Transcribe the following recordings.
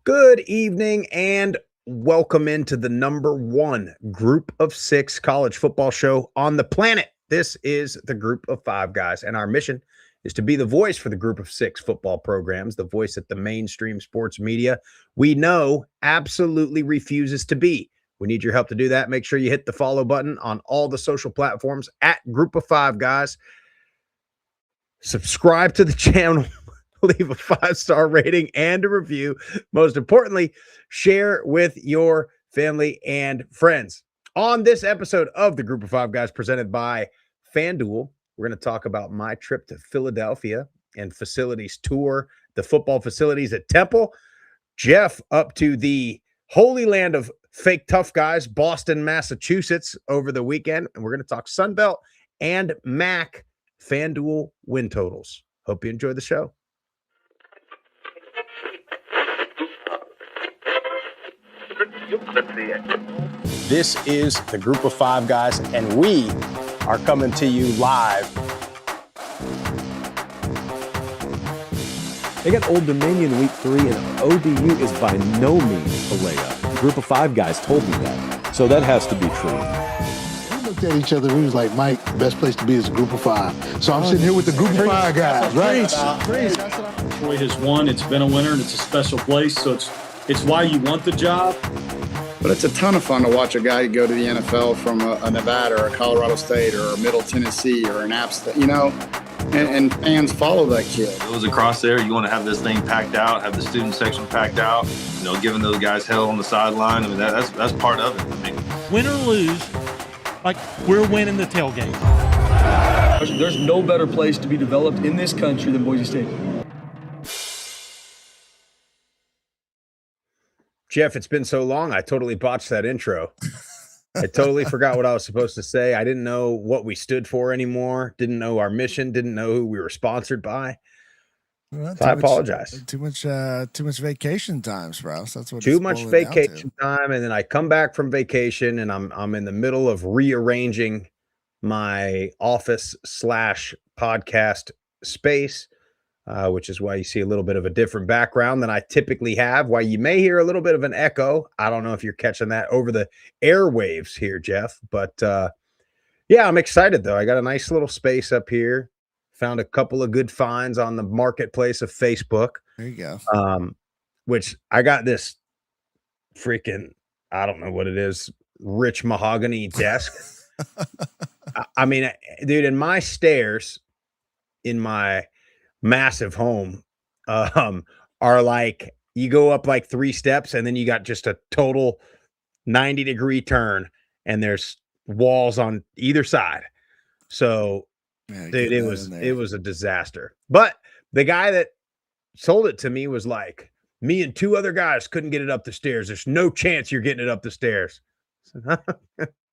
Good evening and welcome into the number one group of six college football show on the planet. This is the Group of Five Guys, and our mission is to be the voice for the Group of Six football programs, the voice that the mainstream sports media we know absolutely refuses to be. We need your help to do that. Make sure you hit the follow button on all the social platforms at Group of Five Guys. Subscribe to the channel. Leave a 5-star rating and a review. Most importantly, share with your family and friends. On this episode of the Group of Five Guys presented by FanDuel, we're going to talk about my trip to Philadelphia and facilities tour, the football facilities at Temple. Jeff up to the holy land of fake tough guys, Boston, Massachusetts over the weekend. And we're going to talk Sunbelt and MAC FanDuel win totals. Hope you enjoy the show. This is the Group of Five Guys, and we are coming to you live. They got Old Dominion week 3, and ODU is by no means a layup. Group of Five Guys told me that, so that has to be true. We looked at each other, we was like, Mike, the best place to be is a Group of Five. So I'm sitting here with the Group of Five Guys, right? Troy has won, it's been a winner, and it's a special place, so it's why you want the job. But it's a ton of fun to watch a guy go to the NFL from a Nevada or a Colorado State or a Middle Tennessee or an App State, and fans follow that kid. Those across there, you want to have this thing packed out, have the student section packed out, giving those guys hell on the sideline. I mean, that's part of it. I mean, win or lose, like we're winning the tailgate. There's no better place to be developed in this country than Boise State. Jeff, it's been so long, I totally botched that intro. I totally forgot what I was supposed to say. I didn't know what we stood for anymore. Didn't know our mission. Didn't know who we were sponsored by. Well, so I apologize. Too much vacation time, Sprouse. That's what. Too much vacation time, and then I come back from vacation, and I'm in the middle of rearranging my office / podcast space. Which is why you see a little bit of a different background than I typically have, why you may hear a little bit of an echo. I don't know if you're catching that over the airwaves here, Jeff, but yeah, I'm excited though. I got a nice little space up here. Found a couple of good finds on the marketplace of Facebook. There you go. Which I got this freaking, I don't know what it is, rich mahogany desk. I mean, dude, in my stairs, in my massive home are like, you go up like 3 steps and then you got just a total 90-degree turn and there's walls on either side. So dude, it was a disaster. But the guy that sold it to me was like, me and 2 other guys couldn't get it up the stairs. There's no chance you're getting it up the stairs.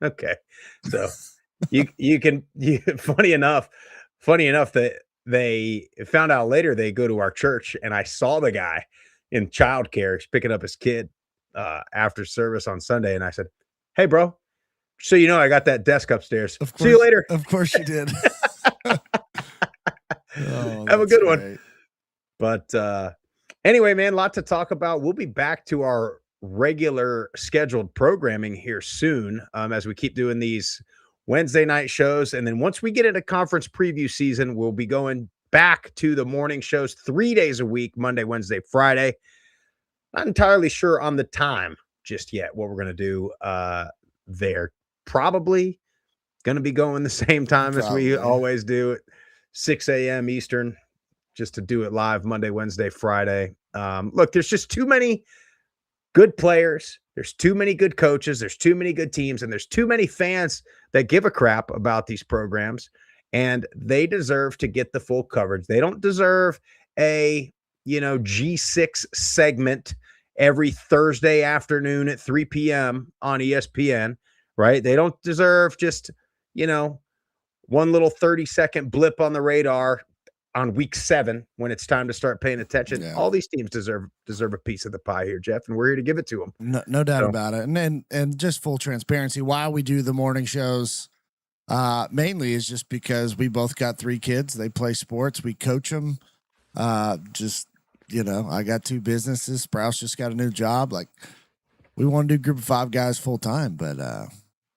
Okay. So you can funny enough that they found out later they go to our church, and I saw the guy in childcare. He's picking up his kid after service on Sunday, and I said, "Hey, bro, so I got that desk upstairs. Of course, see you later." Of course you did. Have a good one. But anyway, man, lot to talk about. We'll be back to our regular scheduled programming here soon as we keep doing these Wednesday night shows. And then once we get into conference preview season, we'll be going back to the morning shows 3 days a week, Monday, Wednesday, Friday. Not entirely sure on the time just yet, what we're going to do there. Probably going to be going the same time as we always do at 6 a.m. Eastern, just to do it live Monday, Wednesday, Friday. Look, there's just too many good players. There's too many good coaches. There's too many good teams, and there's too many fans that give a crap about these programs, and they deserve to get the full coverage. They don't deserve a, G6 segment every Thursday afternoon at 3 p.m. on ESPN, right? They don't deserve just, one little 30-second blip on the radar on week 7 when it's time to start paying attention. Yeah. All these teams deserve a piece of the pie here, Jeff, and we're here to give it to them. No doubt about it. And just full transparency, why we do the morning shows mainly is just because we both got 3 kids. They play sports. We coach them. Just I got 2 businesses. Sprouse just got a new job. Like, we want to do Group of 5 guys full time, but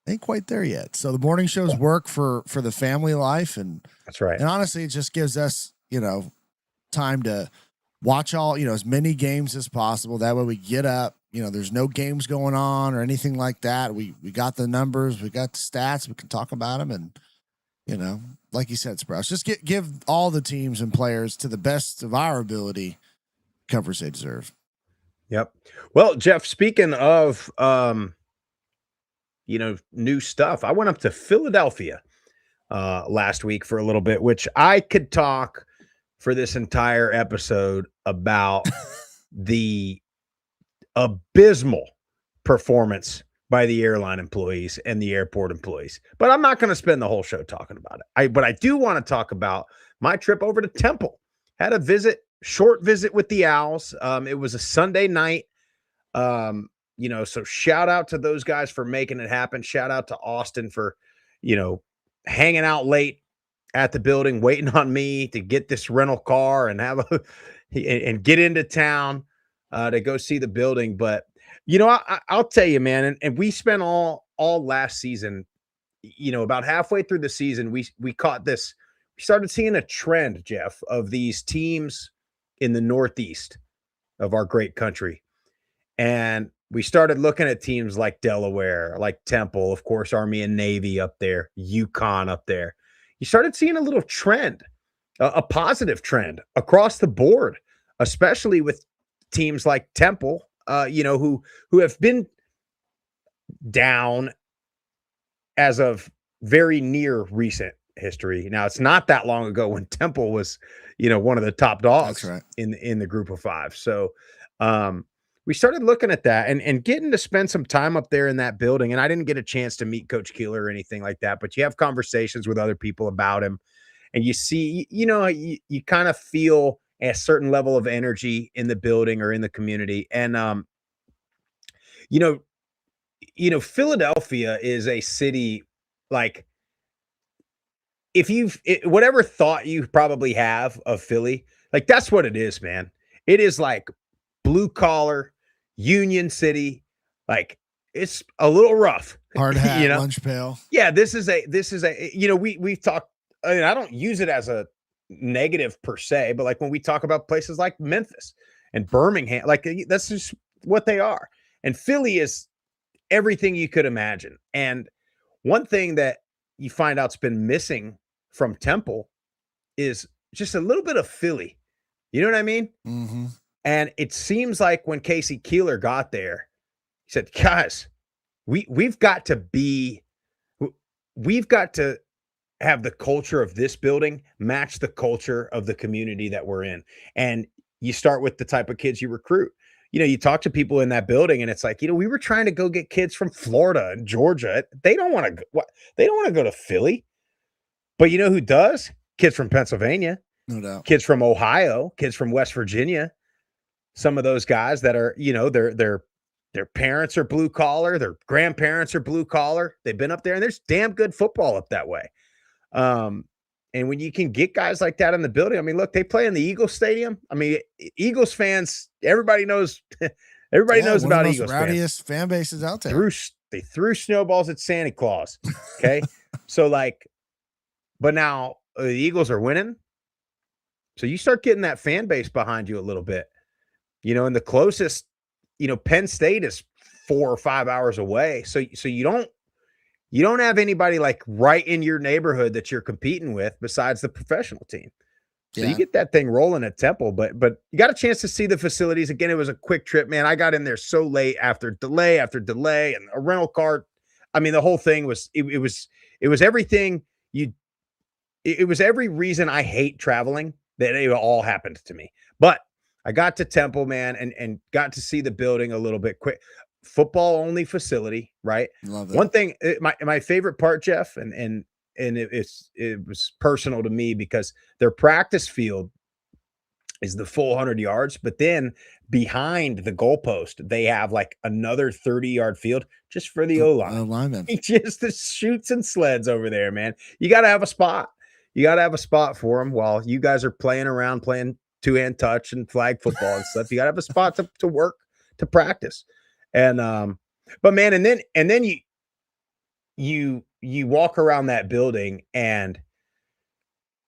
ain't quite there yet. So the morning shows work for the family life, and that's right. And honestly, it just gives us time to watch all as many games as possible. That way we get up. There's no games going on or anything like that. We got the numbers, we got the stats. We can talk about them, and like you said, Sprouse, just give all the teams and players to the best of our ability coverage they deserve. Yep. Well, Jeff, speaking of new stuff, I went up to Philadelphia last week for a little bit, which I could talk for this entire episode about the abysmal performance by the airline employees and the airport employees. But I'm not going to spend the whole show talking about it. But I do want to talk about my trip over to Temple. Had a short visit with the Owls. It was a Sunday night. So shout out to those guys for making it happen. Shout out to Austin for, hanging out late at the building, waiting on me to get this rental car and and get into town to go see the building. But I'll tell you, man, and we spent all last season, about halfway through the season, we caught this. We started seeing a trend, Jeff, of these teams in the Northeast of our great country, and we started looking at teams like Delaware, like Temple, of course, Army and Navy up there, UConn up there. You started seeing a little trend, a positive trend across the board, especially with teams like Temple, who have been down as of very near recent history. Now, it's not that long ago when Temple was, one of the top dogs in the Group of 5. So, we started looking at that and getting to spend some time up there in that building. And I didn't get a chance to meet Coach Keeler or anything like that, but you have conversations with other people about him, and you see, you kind of feel a certain level of energy in the building or in the community. And, Philadelphia is a city, like, whatever thought you probably have of Philly, like, that's what it is, man. It is like blue collar, Union City, like, it's a little rough. Hard hat, lunch pail. Yeah, this is a we've talked. I mean, I don't use it as a negative per se, but like when we talk about places like Memphis and Birmingham, like that's just what they are. And Philly is everything you could imagine. And one thing that you find out's been missing from Temple is just a little bit of Philly. You know what I mean? Mm-hmm. And it seems like when Casey Keeler got there, he said, guys, we've got to have the culture of this building match the culture of the community that we're in. And you start with the type of kids you recruit. You talk to people in that building and it's like, we were trying to go get kids from Florida and Georgia. They don't want to go to Philly. But you know who does? Kids from Pennsylvania. No doubt. Kids from Ohio, kids from West Virginia. Some of those guys that are, their parents are blue collar, their grandparents are blue collar. They've been up there, and there's damn good football up that way. And when you can get guys like that in the building, I mean, look, they play in the Eagles Stadium. I mean, Eagles fans, everybody knows about Eagles fans. Rowdiest fan bases out there. They threw snowballs at Santa Claus. Okay, so but now the Eagles are winning, so you start getting that fan base behind you a little bit. And the closest, Penn State is 4 or 5 hours away. So you don't have anybody like right in your neighborhood that you're competing with besides the professional team. So you get that thing rolling at Temple, but you got a chance to see the facilities. Again, it was a quick trip, man. I got in there so late after delay and a rental car. I mean, the whole thing was, it was everything it was every reason I hate traveling that it all happened to me. But I got to Temple, man, and got to see the building a little bit quick. Football only facility, right? Love it. One thing, my favorite part, Jeff, and it was personal to me because their practice field is the full 100 yards, but then behind the goalpost, they have like another 30-yard field just for the O-line. Just the shoots and sleds over there, man. You got to have a spot. You got to have a spot for them while you guys are playing around, playing two-hand touch and flag football and stuff. You got to have a spot to work, to practice. And but man, and then you walk around that building and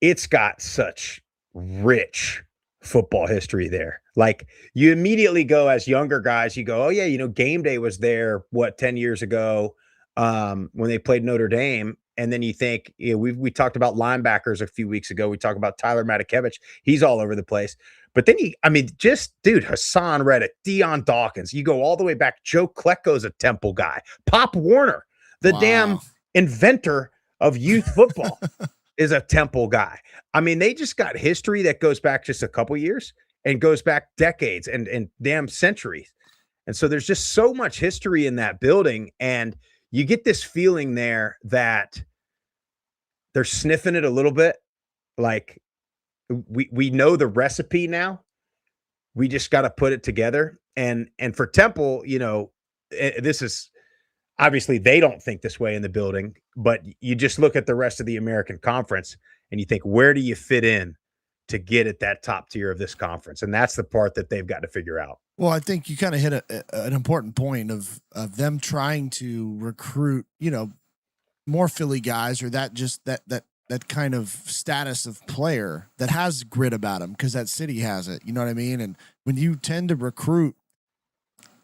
it's got such rich football history there. Like, you immediately go, as younger guys, you go, oh yeah, game day was there 10 years ago, when they played Notre Dame. And then you think, we talked about linebackers a few weeks ago. We talked about Tyler Matakevich. He's all over the place. But then dude, Hassan Reddick, Deion Dawkins, you go all the way back. Joe Klecko's a Temple guy. Pop Warner, the damn inventor of youth football, is a Temple guy. I mean, they just got history that goes back just a couple years and goes back decades and damn centuries. And so there's just so much history in that building. And you get this feeling there that they're sniffing it a little bit. Like, we know the recipe now. We just got to put it together. And for Temple, this is obviously, they don't think this way in the building, but you just look at the rest of the American Conference and you think, where do you fit in to get at that top tier of this conference? And that's the part that they've got to figure out. Well, I think you kind of hit an important point of them trying to recruit, more Philly guys, or that kind of status of player that has grit about him, because that city has it. You know what I mean? And when you tend to recruit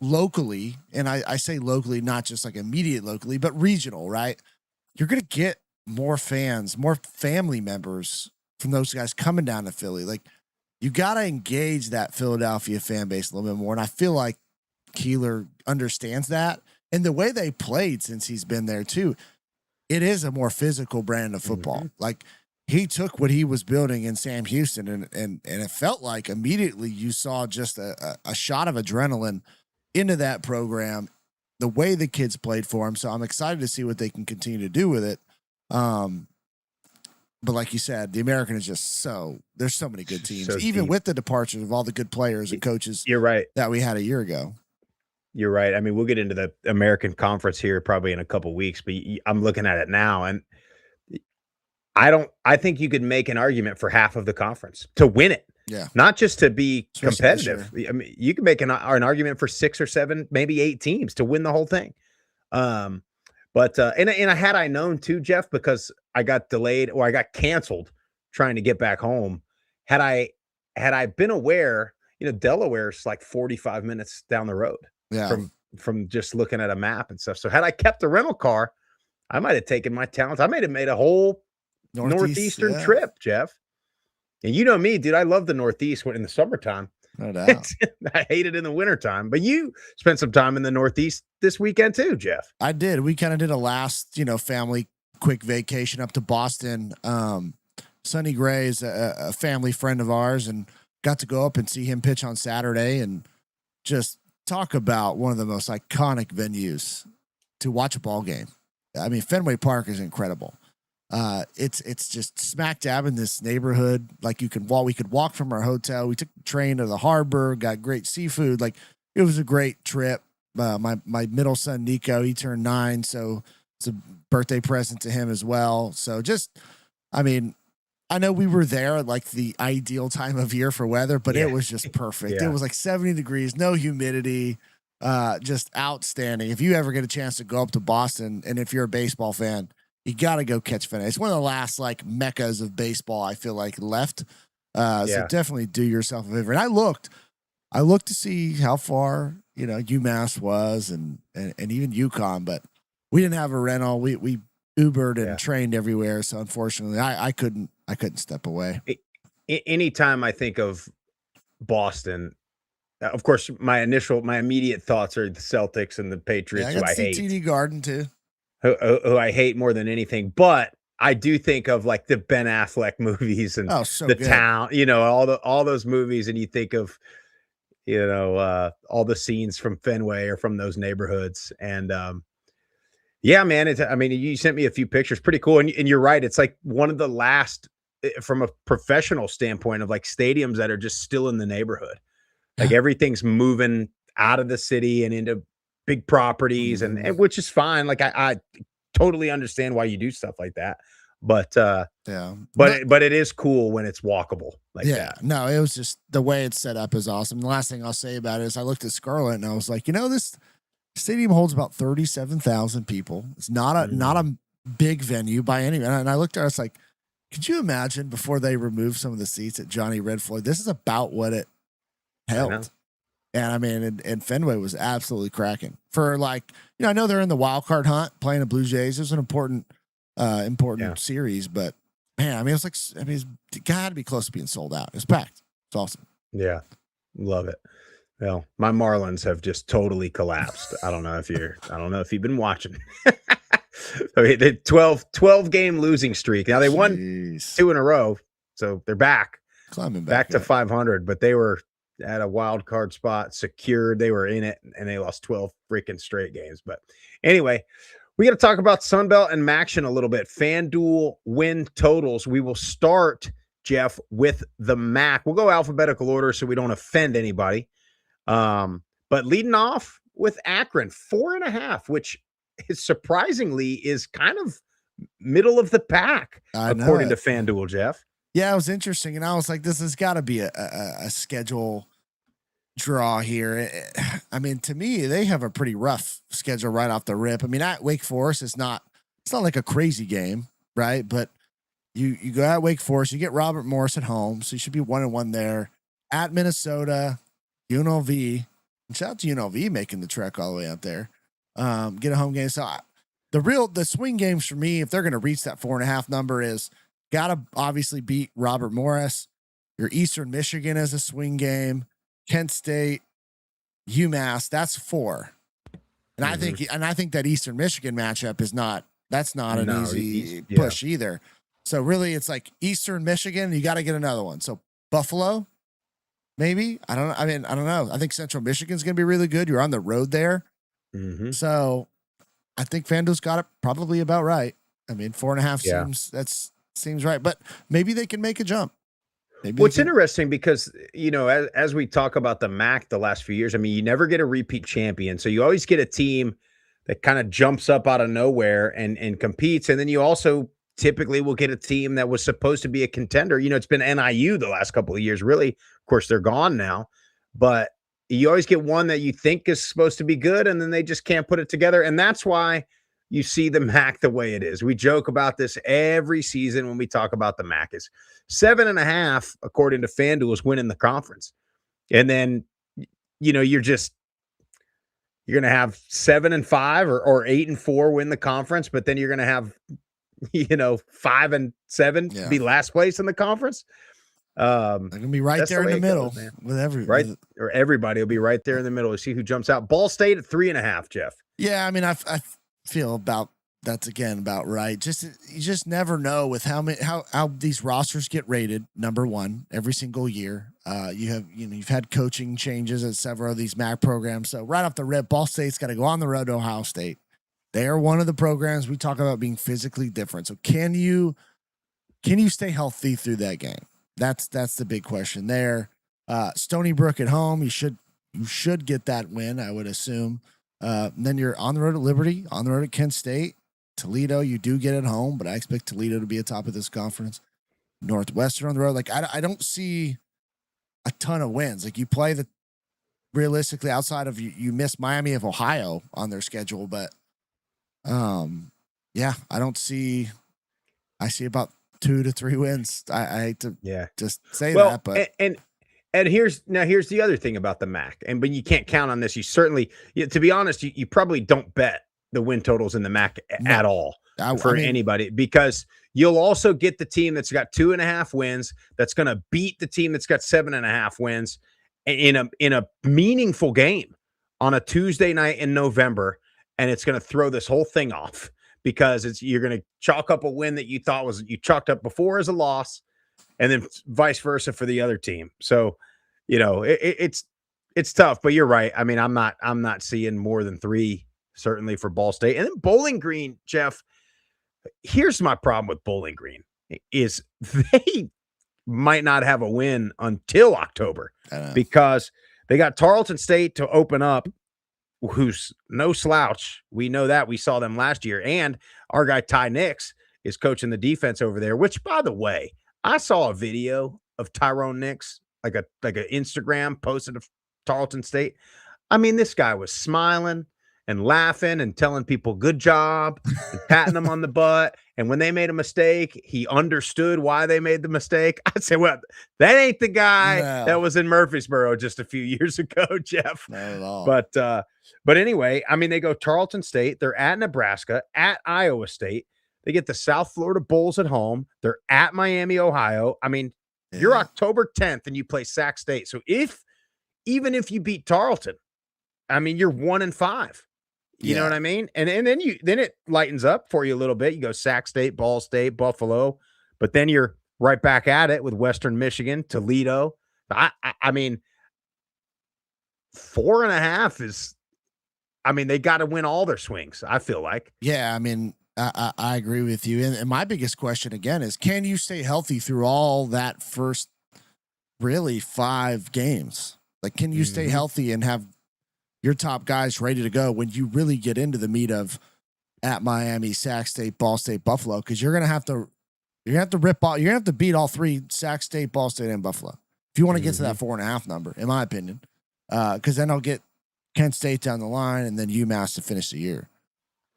locally, and I say locally, not just like immediate locally, but regional, right? You're going to get more fans, more family members from those guys coming down to Philly. Like, you got to engage that Philadelphia fan base a little bit more. And I feel like Keeler understands that. And the way they played since he's been there too, it is a more physical brand of football. Mm-hmm. Like, he took what he was building in Sam Houston, and it felt like immediately you saw just a shot of adrenaline into that program, the way the kids played for him. So I'm excited to see what they can continue to do with it. But like you said, the American is just there's so many good teams, even with the departures of all the good players and coaches. You're right. That we had a year ago. You're right. I mean, we'll get into the American Conference here probably in a couple weeks, but I'm looking at it now, and I think you could make an argument for half of the conference to win it. Yeah. Not just to be competitive. I mean, you can make an argument for 6 or 7, maybe 8 teams to win the whole thing. But had I known too, Jeff, because I got delayed or I got canceled trying to get back home. Had I been aware, Delaware's like 45 minutes down the road from just looking at a map and stuff. So had I kept the rental car, I might have taken my talents. I might have made a whole northeastern trip, Jeff. And you know me, dude, I love the Northeast in the summertime. No doubt. I hate it in the wintertime. But you spent some time in the Northeast this weekend too, Jeff. I did. We kind of did a last, family quick vacation up to Boston. Sonny Gray is a family friend of ours, and got to go up and see him pitch on Saturday, and just talk about one of the most iconic venues to watch a ball game. I mean, Fenway Park is incredible. It's just smack dab in this neighborhood. Like, we could walk from our hotel. We took the train to the harbor, got great seafood. Like, it was a great trip. My middle son, Nico, he turned 9. So it's a birthday present to him as well. So I know we were there at like the ideal time of year for weather, but it was just perfect. It was like 70 degrees, no humidity, just outstanding. If you ever get a chance to go up to Boston, and if you're a baseball fan, you got to go catch Fenway. It's one of the last like meccas of baseball, I feel like, left. So definitely do yourself a favor. And I looked to see how far, UMass was and even UConn, but we didn't have a rental. We Ubered and trained everywhere. So unfortunately I couldn't step away. Anytime I think of Boston, of course, my immediate thoughts are the Celtics and the Patriots, who I hate. TD Garden too. Who I hate more than anything, but I do think of like the Ben Affleck movies and the good. Town, all those movies, and you think of, all the scenes from Fenway or from those neighborhoods, and man, you sent me a few pictures, pretty cool, and you're right, it's like one of the last, from a professional standpoint, of like stadiums that are just still in the neighborhood, like everything's moving out of the city and into big properties, and which is fine. Like, I totally understand why you do stuff like that. But Yeah. but it is cool when it's walkable like that. No, it was just the way it's set up is awesome. The last thing I'll say about it is I looked at Scarlet and I was like, this stadium holds about 37,000 people. It's not a big venue by any means. And I looked at it, I was like, could you imagine before they removed some of the seats at Johnny Red Floyd? This is about what it held. And I mean, and Fenway was absolutely cracking for I know they're in the wild card hunt playing the Blue Jays. It was an important series, but man, I mean, it's got to be close to being sold out. It's packed. It's awesome. Yeah. Love it. Well, my Marlins have just totally collapsed. I don't know if you've been watching. Okay, the 12 game losing streak. Now they won 2 in a row, so they're back. Climbing back to 500, but they were at a wild card spot, secured. They were in it, and they lost 12 freaking straight games. But anyway, we got to talk about Sunbelt and Maction a little bit. FanDuel win totals. We will start, Jeff, with the MAC. We'll go alphabetical order so we don't offend anybody. But leading off with Akron, 4.5, which is surprisingly is kind of middle of the pack, according to FanDuel, Jeff. Yeah, it was interesting. And I was like, this has got to be a schedule draw here. I mean, to me, they have a pretty rough schedule right off the rip. I mean, at Wake Forest, it's not like a crazy game, right? But you go at Wake Forest, you get Robert Morris at home, so you should be 1-1 there. At Minnesota, UNLV, and shout out to UNLV making the trek all the way up there. Get a home game. So the swing games for me, if they're going to reach that 4.5 number, is got to obviously beat Robert Morris. Your Eastern Michigan is a swing game. Kent State, UMass, that's 4. And I think that Eastern Michigan matchup is not an easy push either. So really it's like Eastern Michigan, you got to get another one. So Buffalo, maybe. I don't know. I think Central Michigan's going to be really good. You're on the road there. Mm-hmm. So I think FanDuel's got it probably about right. I mean, 4.5 seems right, but maybe they can make a jump. What's interesting because, as we talk about the MAC the last few years, I mean, you never get a repeat champion. So you always get a team that kind of jumps up out of nowhere and competes. And then you also typically will get a team that was supposed to be a contender. It's been NIU the last couple of years, really. Of course, they're gone now, but you always get one that you think is supposed to be good, and then they just can't put it together. And that's why you see the MAC the way it is. We joke about this every season when we talk about the MAC. Is 7.5, according to FanDuel, is winning the conference. And then, you're going to have 7-5 or 8-4 win the conference, but then you're going to have, 5-7 be last place in the conference. They're gonna be right there in the middle with everybody. Or everybody will be right there in the middle to see who jumps out. Ball State at 3.5, Jeff. Yeah, I mean, I feel about that's again about right. You just never know with how these rosters get rated. Number one, every single year. You've had coaching changes at several of these MAC programs. So right off the rip, Ball State's got to go on the road to Ohio State. They are one of the programs we talk about being physically different. So can you stay healthy through that game? That's the big question there. Stony Brook at home, you should get that win, I would assume. Then you're on the road at Liberty, on the road at Kent State. Toledo, you do get at home, but I expect Toledo to be atop of this conference. Northwestern on the road. Like, I don't see a ton of wins. Like, you play realistically outside of you miss Miami of Ohio on their schedule, but I see about 2 to 3 wins. I hate to just say that, but and here's the other thing about the MAC, but you can't count on this. You certainly, to be honest, you probably don't bet the win totals in the MAC at all for anybody, because you'll also get the team that's got 2.5 wins that's going to beat the team that's got 7.5 wins in a meaningful game on a Tuesday night in November, and it's going to throw this whole thing off. Because you're going to chalk up a win that you thought you chalked up before as a loss, and then vice versa for the other team. So, it's tough, but you're right. I mean, I'm not seeing more than 3 certainly for Ball State. And then Bowling Green, Jeff, here's my problem with Bowling Green is they might not have a win until October because they got Tarleton State to open up, who's no slouch. We know that. We saw them last year. And our guy Ty Nix is coaching the defense over there, which, by the way, I saw a video of Tyrone Nix, like an Instagram posted of Tarleton State. I mean, this guy was smiling and laughing and telling people good job and patting them on the butt. And when they made a mistake, he understood why they made the mistake. I said, well, that ain't the guy that was in Murfreesboro just a few years ago, Jeff. Not at all. But anyway, I mean, they go Tarleton State, they're at Nebraska, at Iowa State. They get the South Florida Bulls at home. They're at Miami, Ohio. I mean, you're October 10th and you play Sac State. So even if you beat Tarleton, I mean, you're 1-5. You know what I mean? And then it lightens up for you a little bit. You go Sac State, Ball State, Buffalo, but then you're right back at it with Western Michigan, Toledo. I mean, 4.5 is, I mean, they got to win all their swings, I feel like. Yeah, I mean, I agree with you. And my biggest question again is, can you stay healthy through all that first really 5 games? Like, can you stay healthy and have your top guys ready to go when you really get into the meat of at Miami, Sac State, Ball State, Buffalo? Because you're gonna have to rip all, you're gonna have to beat all 3: Sac State, Ball State, and Buffalo if you want to get to that 4.5 number, in my opinion. Because then I'll get Kent State down the line and then UMass to finish the year.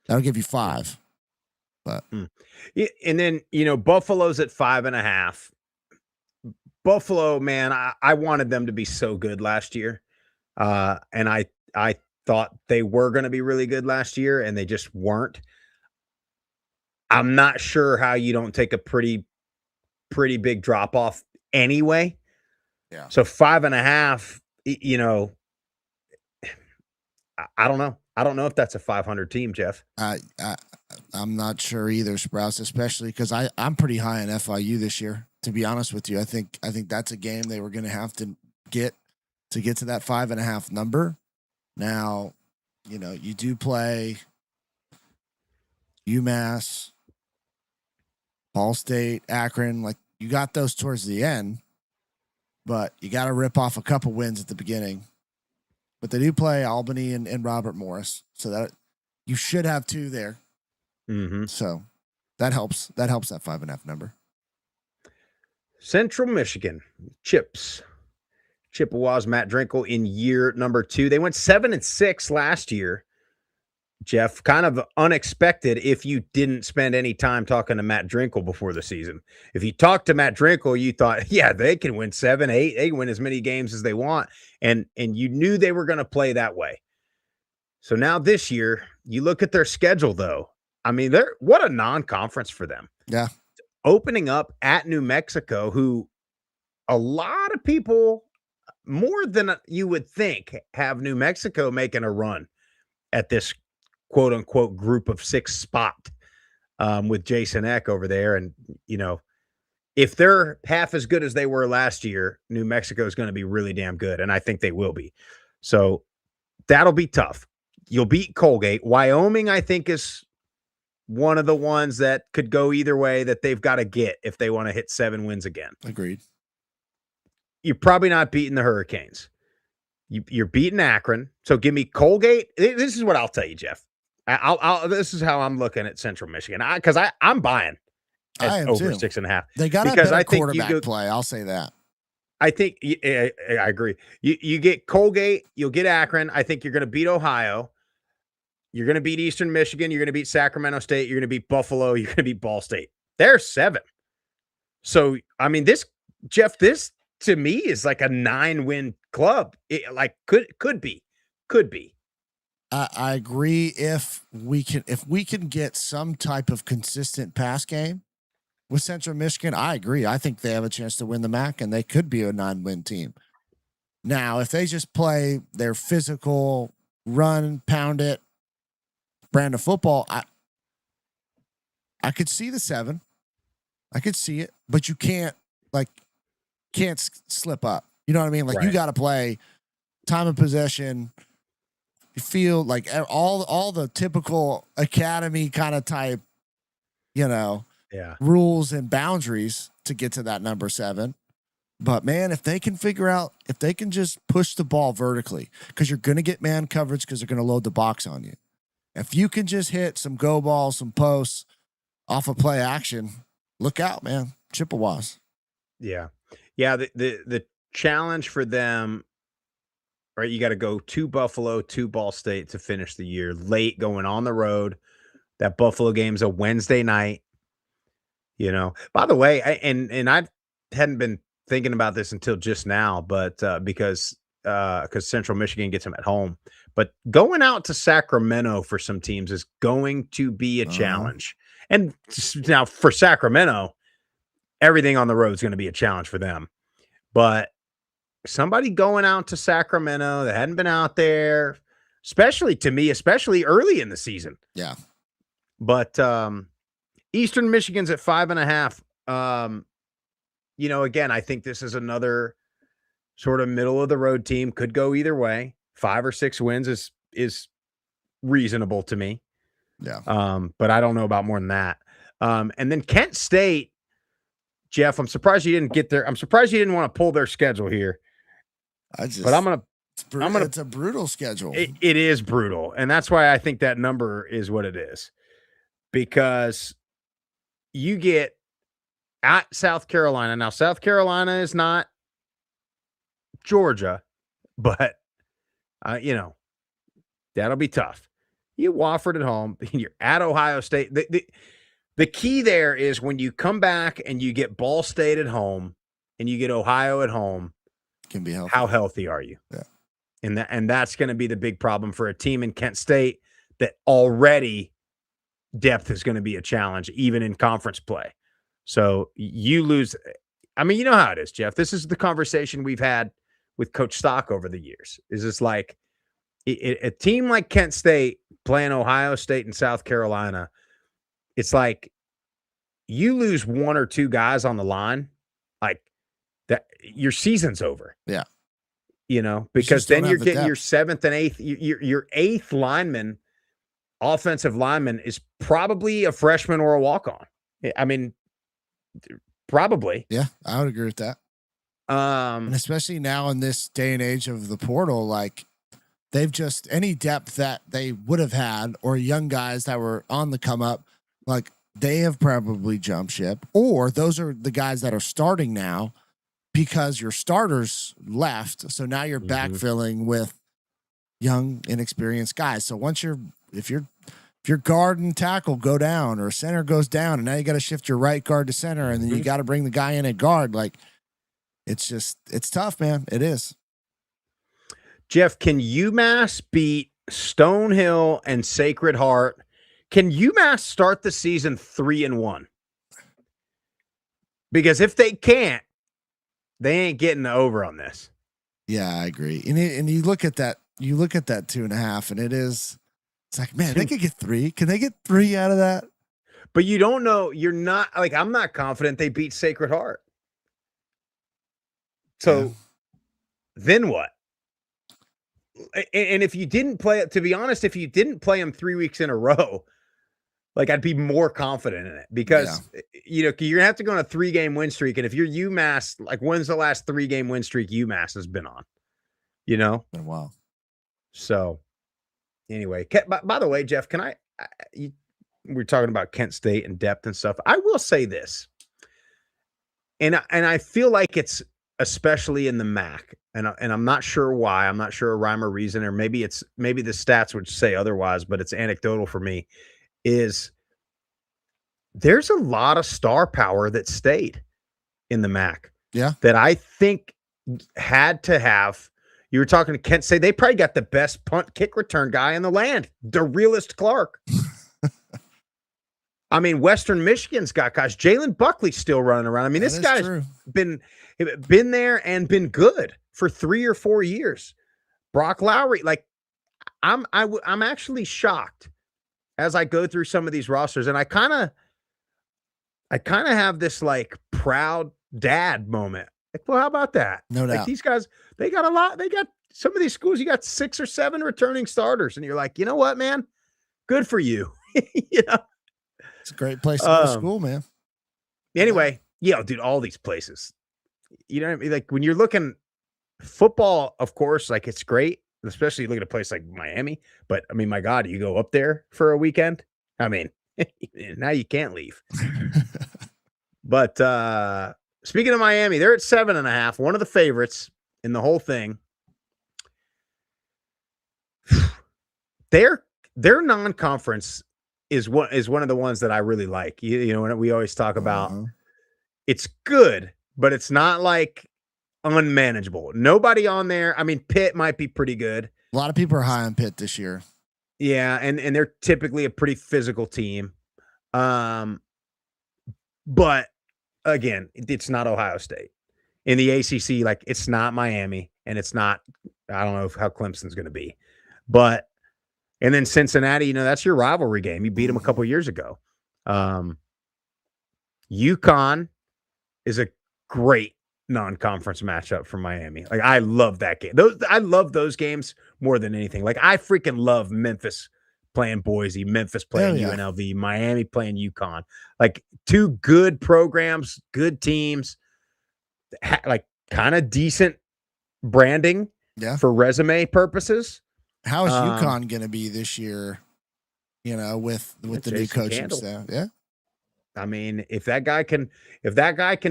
That'll give you 5. But and then Buffalo's at 5.5. Buffalo, man, I wanted them to be so good last year. And I thought they were going to be really good last year, and they just weren't. I'm not sure how you don't take a pretty big drop off anyway. Yeah. So 5.5, I don't know. I don't know if that's a 500 team, Jeff. I'm not sure either, Sprouse, especially because I'm pretty high on FIU this year. To be honest with you, I think that's a game they were going to have to get to that 5.5 number. Now, you do play UMass, Ball State, Akron. Like, you got those towards the end, but you got to rip off a couple wins at the beginning. But they do play Albany and Robert Morris, so that you should have 2 there. Mm-hmm. So that helps. That helps that 5.5 number. Central Michigan, Chippewas, Matt Drinkle in year number 2. They went 7-6 last year. Jeff, kind of unexpected if you didn't spend any time talking to Matt Drinkle before the season. If you talked to Matt Drinkle, you thought, yeah, they can win 7, 8. They can win as many games as they want. And you knew they were going to play that way. So now this year, you look at their schedule, though. I mean, what a non-conference for them. Yeah. Opening up at New Mexico, who a lot of people, more than you would think, have New Mexico making a run at this quote-unquote group of 6 spot with Jason Eck over there. And, if they're half as good as they were last year, New Mexico is going to be really damn good, and I think they will be. So that'll be tough. You'll beat Colgate. Wyoming, I think, is one of the ones that could go either way that they've got to get if they want to hit 7 wins again. Agreed. You're probably not beating the Hurricanes. You're beating Akron. So give me Colgate. This is what I'll tell you, Jeff. This is how I'm looking at Central Michigan. Because I'm buying at over 6.5. They got a better quarterback play. I'll say that. I think I agree. You get Colgate, you'll get Akron. I think you're going to beat Ohio. You're going to beat Eastern Michigan. You're going to beat Sacramento State. You're going to beat Buffalo. You're going to beat Ball State. They're 7. So, I mean, this to me is like a 9-win club. It could be. I agree. If we can get some type of consistent pass game with Central Michigan, I agree. I think they have a chance to win the MAC, and they could be a 9-win team. Now, if they just play their physical, run, pound it brand of football, I could see the 7. I could see it, but you can't slip up. You know what I mean? Like, right. You got to play time of possession. You feel like all the typical academy kind of type, rules and boundaries to get to that number 7. But man, if they can just push the ball vertically, because you're going to get man coverage because they're going to load the box on you. If you can just hit some go balls, some posts, off of play action. Look out, man. Chippewas. Yeah. Yeah. The challenge for them, right? You got to go to Buffalo, to Ball State to finish the year late, going on the road. That Buffalo game's a Wednesday night. By the way, I hadn't been thinking about this until just now, but because Central Michigan gets them at home, but going out to Sacramento for some teams is going to be a challenge. And now for Sacramento, everything on the road is going to be a challenge for them. But somebody going out to Sacramento that hadn't been out there, especially early in the season. Yeah. But Eastern Michigan's at 5.5. Again, I think this is another sort of middle of the road team. Could go either way. 5 or 6 wins is reasonable to me. Yeah. But I don't know about more than that. And then Kent State, Jeff, I'm surprised you didn't get there. I'm surprised you didn't want to pull their schedule here. It's a brutal schedule. It is brutal. And that's why I think that number is what it is. Because you get at South Carolina. Now, South Carolina is not Georgia, but, that'll be tough. You Wofford at home. You're at Ohio State. The key there is when you come back and you get Ball State at home and you get Ohio at home, can be healthy. How healthy are you? Yeah. And that's going to be the big problem for a team in Kent State that already depth is going to be a challenge, even in conference play. So you lose. I mean, you know how it is, Jeff. This is the conversation we've had with Coach Stock over the years. Is it's like a team like Kent State playing Ohio State and South Carolina. It's like you lose 1 or 2 guys on the line, like that, your season's over. Yeah. Because then you're getting your 7th and 8th, your 8th lineman, offensive lineman is probably a freshman or a walk-on. I mean, probably. Yeah, I would agree with that. And especially now in this day and age of the portal, like they've just any depth that they would have had or young guys that were on the come up, like they have probably jumped ship, or those are the guys that are starting now because your starters left. So now you're backfilling with young, inexperienced guys. So if your guard and tackle go down or center goes down, and now you got to shift your right guard to center, and then you got to bring the guy in at guard. Like it's tough, man. It is. Jeff, can UMass beat Stonehill and Sacred Heart? Can UMass start the season 3-1? Because if they can't, they ain't getting the over on this. Yeah, I agree. And you look at that 2.5, and it's like, man, they could get 3. Can they get 3 out of that? But you don't know. You're not like, I'm not confident they beat Sacred Heart. So then what? And if you didn't play it, to be honest, if you didn't play them 3 weeks in a row, like I'd be more confident in it because, you're going to have to go on a 3-game win streak. And if you're UMass, like when's the last 3-game win streak UMass has been on? Been a while. So anyway, by the way, Jeff, we're talking about Kent State and depth and stuff. I will say this, and I feel like it's especially in the MAC, and I'm not sure why. I'm not sure a rhyme or reason, or maybe the stats would say otherwise, but it's anecdotal for me. Is there's a lot of star power that stayed in the MAC. Yeah, that I think had to have. You were talking to Kent State. They probably got the best punt kick return guy in the land, the realest Clark. I mean, Western Michigan's got guys. Jalen Buckley's still running around. I mean, this guy's been there and been good for 3 or 4 years. Brock Lowry, like I'm actually shocked as I go through some of these rosters, and I kind of have this like proud dad moment. Like, well, how about that? No doubt. Like these guys, they got a lot. They got some of these schools. You got 6 or 7 returning starters, and you're like, you know what, man? Good for you. It's a great place to go to school, man. Anyway, dude, all these places. You know what I mean? Like when you're looking football, of course, like it's great, especially you look at a place like Miami. But I mean, my God, you go up there for a weekend. I mean, Now you can't leave. But speaking of Miami, they're at 7.5, one of the favorites in the whole thing. Their non-conference is one of the ones that I really like. You know, when we always talk about it's good, but it's not like unmanageable. Nobody on there. I mean, Pitt might be pretty good. A lot of people are high on Pitt this year. Yeah, and they're typically a pretty physical team. But again, it's not Ohio State. In the ACC, like it's not Miami, and it's not, I don't know how Clemson's going to be. But and then Cincinnati, you know, that's your rivalry game. You beat them a couple years ago. UConn is a great non-conference matchup for Miami. Like I love that game. I love those games more than anything. Like I freaking love Memphis playing Boise, Memphis playing UNLV, Miami playing UConn. Like two good programs, good teams, like kind of decent branding for resume purposes. How is UConn going to be this year? You know, with the new coaching staff. Yeah. I mean, if that guy can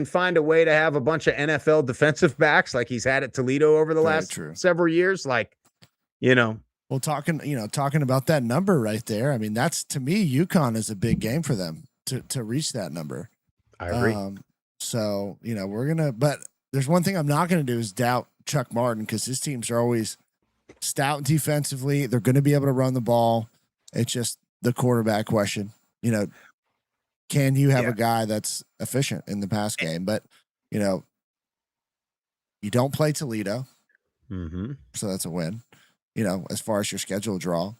find a way to have a bunch of NFL defensive backs like he's had at Toledo over the last several years, like, you know. Well, talking about that number right there. I mean, that's, to me, UConn is a big game for them to reach that number. I agree. So, you know, but there's one thing I'm not going to do is doubt Chuck Martin, because his teams are always stout defensively. They're going to be able to run the ball. It's just the quarterback question. You know, can you have a guy that's efficient in the pass game? But, you know, you don't play Toledo. So that's a win. You know, as far as your schedule draw,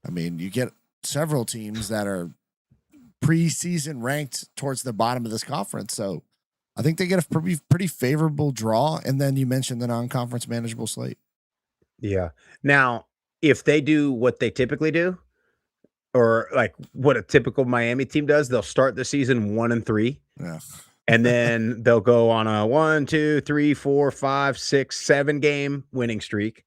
I mean, you get several teams that are preseason ranked towards the bottom of this conference. So I think they get a pretty favorable draw. And then you mentioned the non-conference manageable slate. Yeah. Now, if they do what they typically do, or like what a typical Miami team does, they'll start the season 1-3. Yeah. And then they'll go on a 1, 2, 3, 4, 5, 6, 7 game winning streak.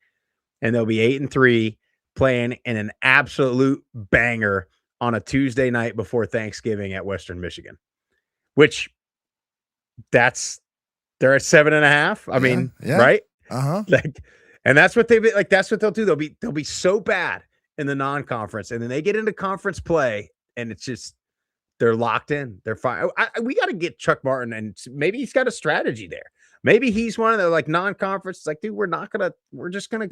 And they'll be 8-3 playing in an absolute banger on a Tuesday night before Thanksgiving at Western Michigan, which they're at 7.5. I mean, right? Like, and that's what that's what they'll do. They'll be so bad in the non-conference, and then they get into conference play, and it's just they're locked in. They're fine. We got to get Chuck Martin, and maybe he's got a strategy there. Maybe he's one of the like non-conference. It's like, dude, we're just gonna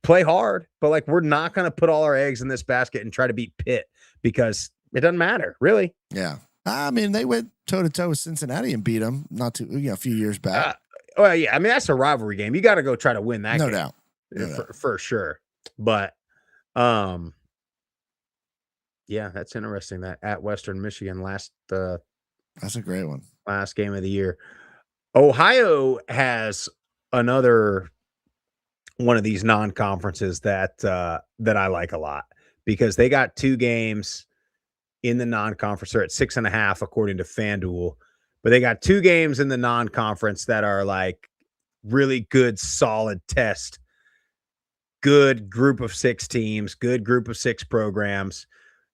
play hard, but like we're not gonna put all our eggs in this basket and try to beat Pitt because it doesn't matter, really. Yeah, I mean they went toe to toe with Cincinnati and beat them a few years back. Well, yeah, I mean that's a rivalry game. You got to go try to win that. No game, doubt, for sure. But yeah, that's interesting. That at Western Michigan that's a great one. Last game of the year. Ohio has another one of these non-conferences that I like a lot because they got 2 games in the non-conference. They're at 6.5 according to FanDuel, but they got 2 games in the non-conference that are like really good, solid test. Good group of 6 teams, good group of 6 programs.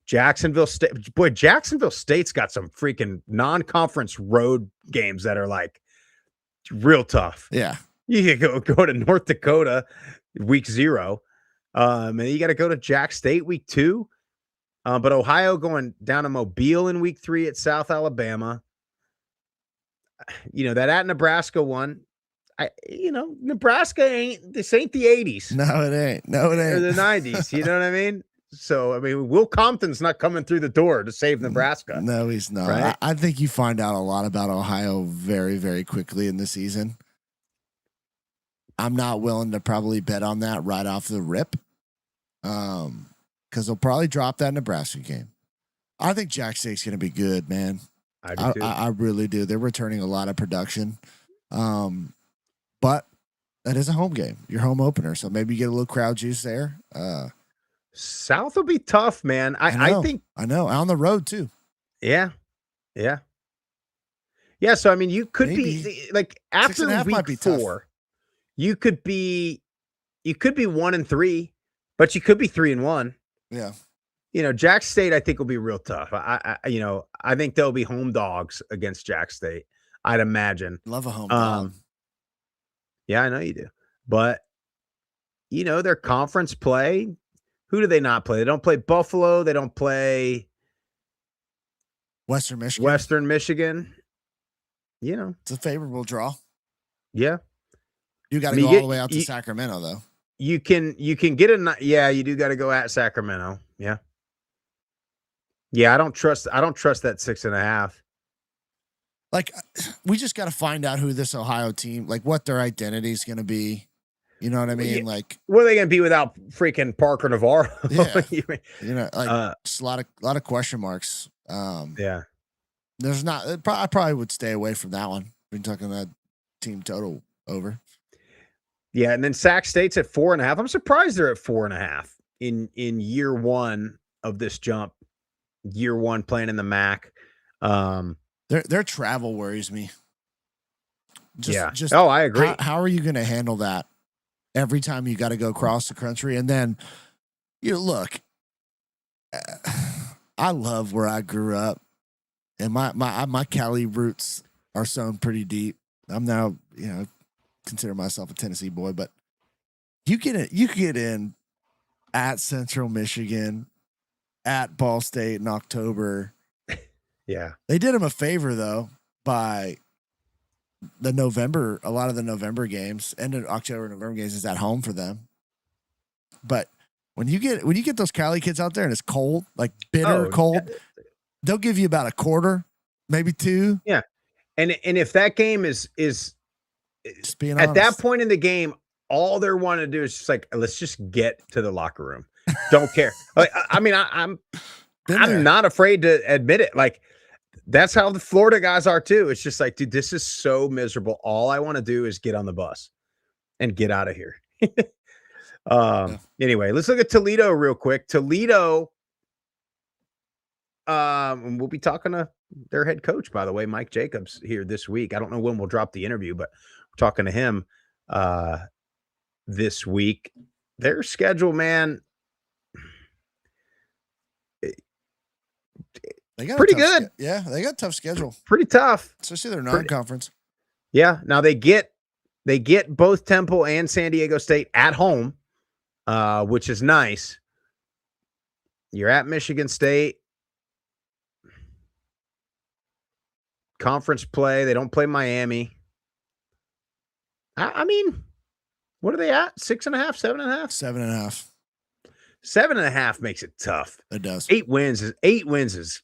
Jacksonville State's got some freaking non-conference road games that are like real tough. Yeah. You can go to North Dakota week 0. And you got to go to Jack State week 2. But Ohio going down to Mobile in week 3 at South Alabama. You know, that at Nebraska one. Nebraska ain't the 80s. No, it ain't. Or the 90s. You know what I mean? So, I mean, Will Compton's not coming through the door to save Nebraska. No, he's not. Right? I think you find out a lot about Ohio very, very quickly in the season. I'm not willing to probably bet on that right off the rip. Because they'll probably drop that Nebraska game. I think Jack State's going to be good, man. I do too. I really do. They're returning a lot of production. But that is a home game, your home opener. So maybe you get a little crowd juice there. South will be tough, man. I think I know on the road too. Yeah. So I mean, you could be like after week 4, you could be 1-3, but you could be 3-1. Yeah. Jack State, I think will be real tough. I think they'll be home dogs against Jack State. I'd imagine. Love a home dog. Yeah, I know you do. But their conference play. Who do they not play? They don't play Buffalo. They don't play Western Michigan. Western Michigan. It's a favorable draw. Yeah. You got to go all the way out to Sacramento, though. You can get you do got to go at Sacramento. Yeah. Yeah, I don't trust that 6.5. Like, we just got to find out who this Ohio team, like what their identity is going to be. You know what I mean? Like, what are they going to be without freaking Parker Navarro? Yeah. Just a lot of question marks. Yeah. There's not. I probably would stay away from that one. We're talking that team total over. Yeah, and then Sac State's at 4.5. I'm surprised they're at 4.5 in year one of this jump. Year one playing in the MAC. Their travel worries me. I agree. How are you going to handle that every time you got to go across the country? And then, look, I love where I grew up, and my Cali roots are sown pretty deep. I'm now, consider myself a Tennessee boy, but you get in at Central Michigan, at Ball State in October. Yeah. They did him a favor, though, by a lot of the November games, end of October, November games is at home for them. But when you get those Cali kids out there and it's cold, like bitter cold, they'll give you about a quarter, maybe 2. Yeah. And if that game is just being at honest. that point in the game, all they're wanting to do is just like, let's just get to the locker room. Don't care. Like, I mean, I'm not afraid to admit it. Like, that's how the Florida guys are too. It's just like, dude, this is so miserable. All I want to do is get on the bus and get out of here. Anyway, let's look at Toledo real quick. Toledo, we'll be talking to their head coach, by the way, Mike Jacobs, here this week. I don't know when we'll drop the interview, but we're talking to him this week. Their schedule, man, they got pretty good. Yeah, they got a tough schedule. Pretty tough. Especially their non-conference. Yeah. Now they get both Temple and San Diego State at home, which is nice. You're at Michigan State. Conference play. They don't play Miami. I mean, what are they at? 6.5, 7.5? 7.5. 7.5 makes it tough. It does. 8 wins is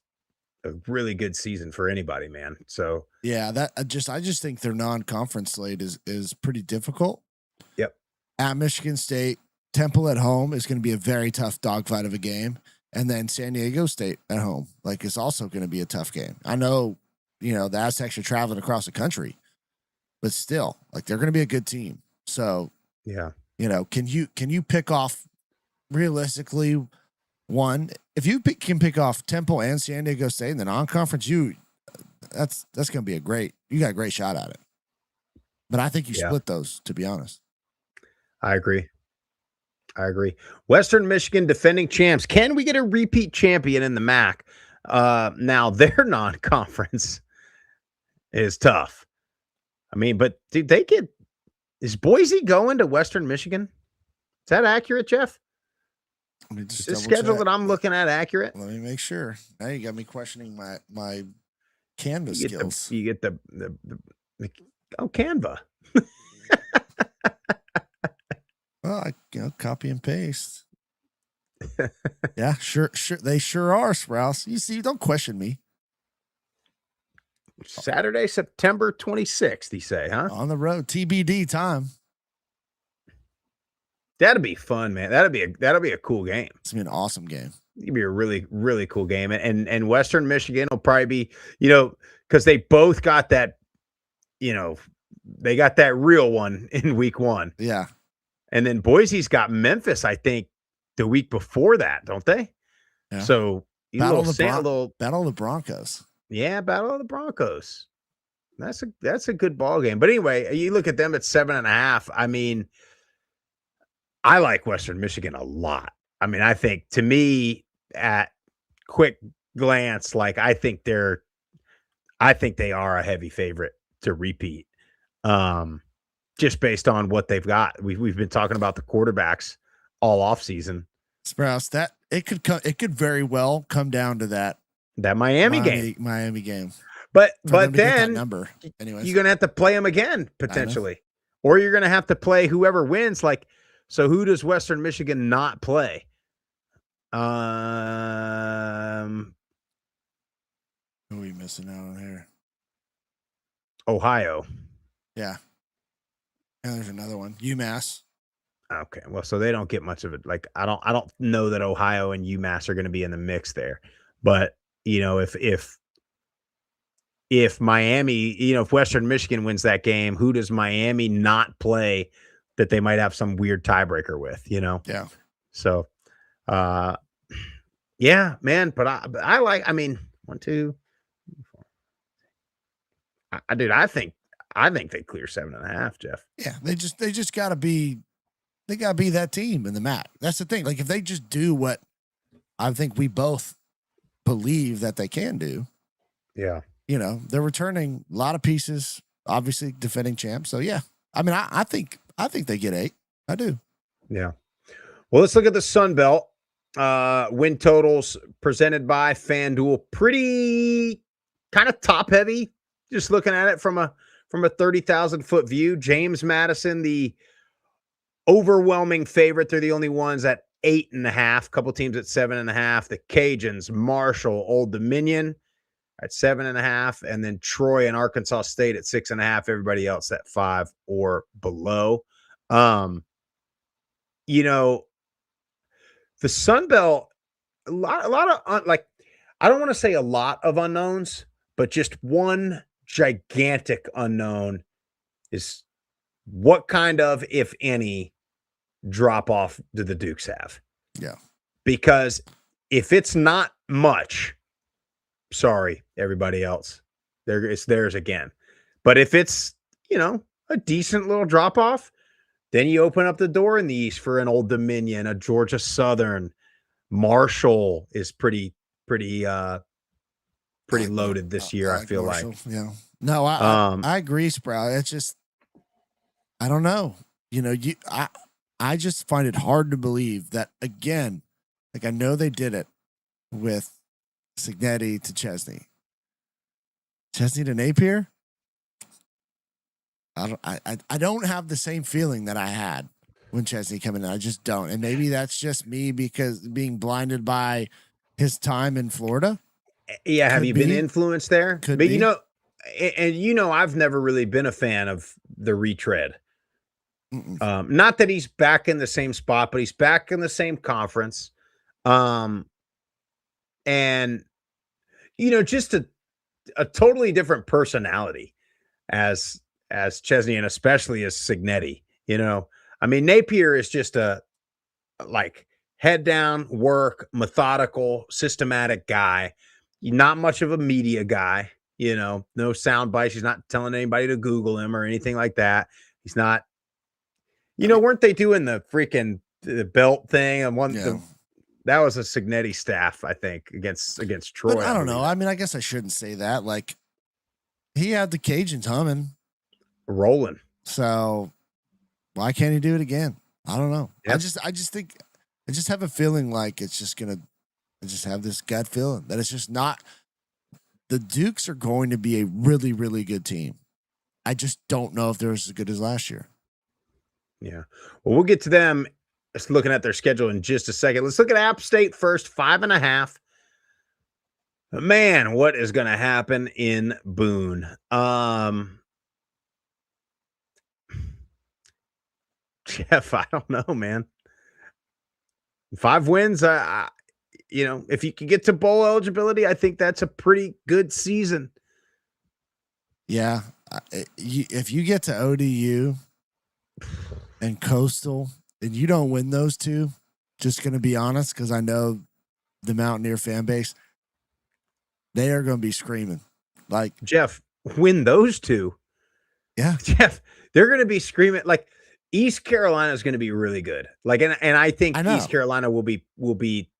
a really good season for anybody, man. So yeah, I just think their non-conference slate is pretty difficult. Yep. At Michigan State, Temple at home is going to be a very tough dogfight of a game, and then San Diego State at home, like, it's also going to be a tough game. I know, the Aztecs are traveling across the country, but still, like, they're going to be a good team. So yeah, can you pick off realistically one? If you can pick off Temple and San Diego State in the non-conference, that's going to be you got a great shot at it. But I think you split those, to be honest. I agree. Western Michigan defending champs. Can we get a repeat champion in the MAC? Now their non-conference is tough. I mean, but dude, is Boise going to Western Michigan? Is that accurate, Jeff? Is the schedule that I'm looking at accurate? Let me make sure. Now you got me questioning my Canvas skills. You get the Canva. Well, copy and paste. Yeah, sure. They sure are, Sprouse. You see, don't question me. Saturday, September 26th, you say, huh? On the road, TBD time. That'd be fun, man. That'll be a cool game. It's gonna be an awesome game. It'd be a really, really cool game. And Western Michigan will probably be, because they both got that, they got that real one in week one. Yeah. And then Boise's got Memphis, I think, the week before that, don't they? Yeah. So Battle of the Broncos. Yeah, Battle of the Broncos. That's a good ball game. But anyway, you look at them at 7.5. I mean, I like Western Michigan a lot. I mean, I think, to me, at quick glance, like I think they are a heavy favorite to repeat. Just based on what they've got. We've been talking about the quarterbacks all off season. Sprouse, that it could very well come down to that Miami game. But then number, anyways, you're gonna have to play them again potentially, or you're gonna have to play whoever wins. Like, so who does Western Michigan not play? Who are we missing out on here? Ohio. Yeah. And there's another one, UMass. Okay, well, so they don't get much of it. Like, I don't know that Ohio and UMass are going to be in the mix there. But if Miami, if Western Michigan wins that game, who does Miami not play that they might have some weird tiebreaker with? Yeah. So, yeah, man. But I like. I mean, 1, 2, 4. I think they clear 7.5, Jeff. Yeah, they just gotta be that team in the MAC. That's the thing. Like, if they just do what I think we both believe that they can do, yeah, they're returning a lot of pieces. Obviously, defending champs. So yeah, I mean, I think they get 8. I do. Yeah. Well, let's look at the Sun Belt. Win totals presented by FanDuel. Pretty kind of top heavy. Just looking at it from a 30,000-foot view. James Madison, the overwhelming favorite. They're the only ones at 8.5. Couple teams at 7.5. The Cajuns, Marshall, Old Dominion at 7.5, and then Troy and Arkansas State at 6.5. Everybody else at 5 or below. The Sun Belt, a lot of I don't want to say a lot of unknowns, but just one gigantic unknown is what kind of, if any, drop off do the Dukes have? Yeah. Because if it's not much, sorry, everybody else, it's theirs again. But if it's, a decent little drop off, then you open up the door in the East for an Old Dominion, a Georgia Southern. Marshall is pretty loaded this year. I feel Marshall, like. Yeah. No, I agree, Sprout. It's just, I don't know. I just find it hard to believe that, again, like, I know they did it with Signetti to Chesney to Napier. I don't have the same feeling that I had when Chesney came in. I just don't. And maybe that's just me because being blinded by his time in Florida. Yeah. Have you been influenced there? Could but be. I've never really been a fan of the retread. Not that he's back in the same spot, but he's back in the same conference. And just a totally different personality as Chesney, and especially as Signetti. I mean, Napier is just a head down, work, methodical, systematic guy. Not much of a media guy, no sound bites. He's not telling anybody to Google him or anything like that. He's not. Weren't they doing the freaking belt thing and that was a Signetti staff, I think, against Troy. But I don't know. I mean, I guess I shouldn't say that. Like, he had the Cajuns humming, rolling. So why can't he do it again? I don't know. Yep. I just have a feeling like I just have this gut feeling that it's just not. The Dukes are going to be a really, really good team. I just don't know if they're as good as last year. Yeah. Well, we'll get to them. Just looking at their schedule in just a second. Let's look at App State first, 5.5. Man, what is going to happen in Boone? Jeff, I don't know, man. 5 wins. If you can get to bowl eligibility, I think that's a pretty good season. Yeah. If you get to ODU and Coastal and you don't win those 2, just going to be honest, because I know the Mountaineer fan base, they are going to be screaming. Like, Jeff, win those 2. Yeah. Jeff, they're going to be screaming. Like, East Carolina is going to be really good. Like, and I think East Carolina will be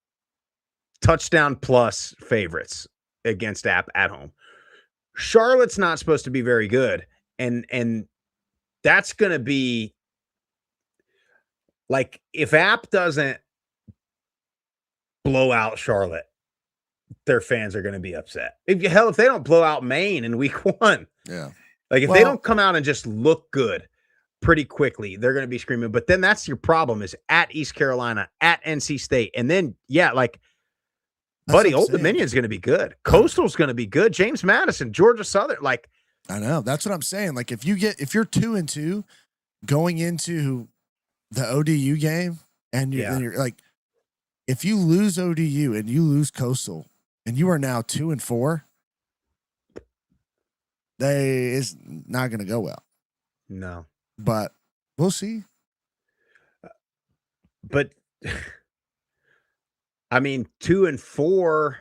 touchdown plus favorites against App at home. Charlotte's not supposed to be very good, and that's going to be like if App doesn't blow out Charlotte, their fans are going to be upset. If they don't blow out Maine in week 1, Yeah. like if they don't come out and just look good pretty quickly, they're going to be screaming. But then that's your problem is at East Carolina, at NC State, and then buddy, Old Dominion's going to be good. Coastal's going to be good. James Madison, Georgia Southern, like I know that's what I'm saying. Like if you're 2-2 going into the ODU game, and you're like, if you lose ODU and you lose Coastal, and you are now 2-4, is not going to go well. No, but we'll see. But I mean, 2-4.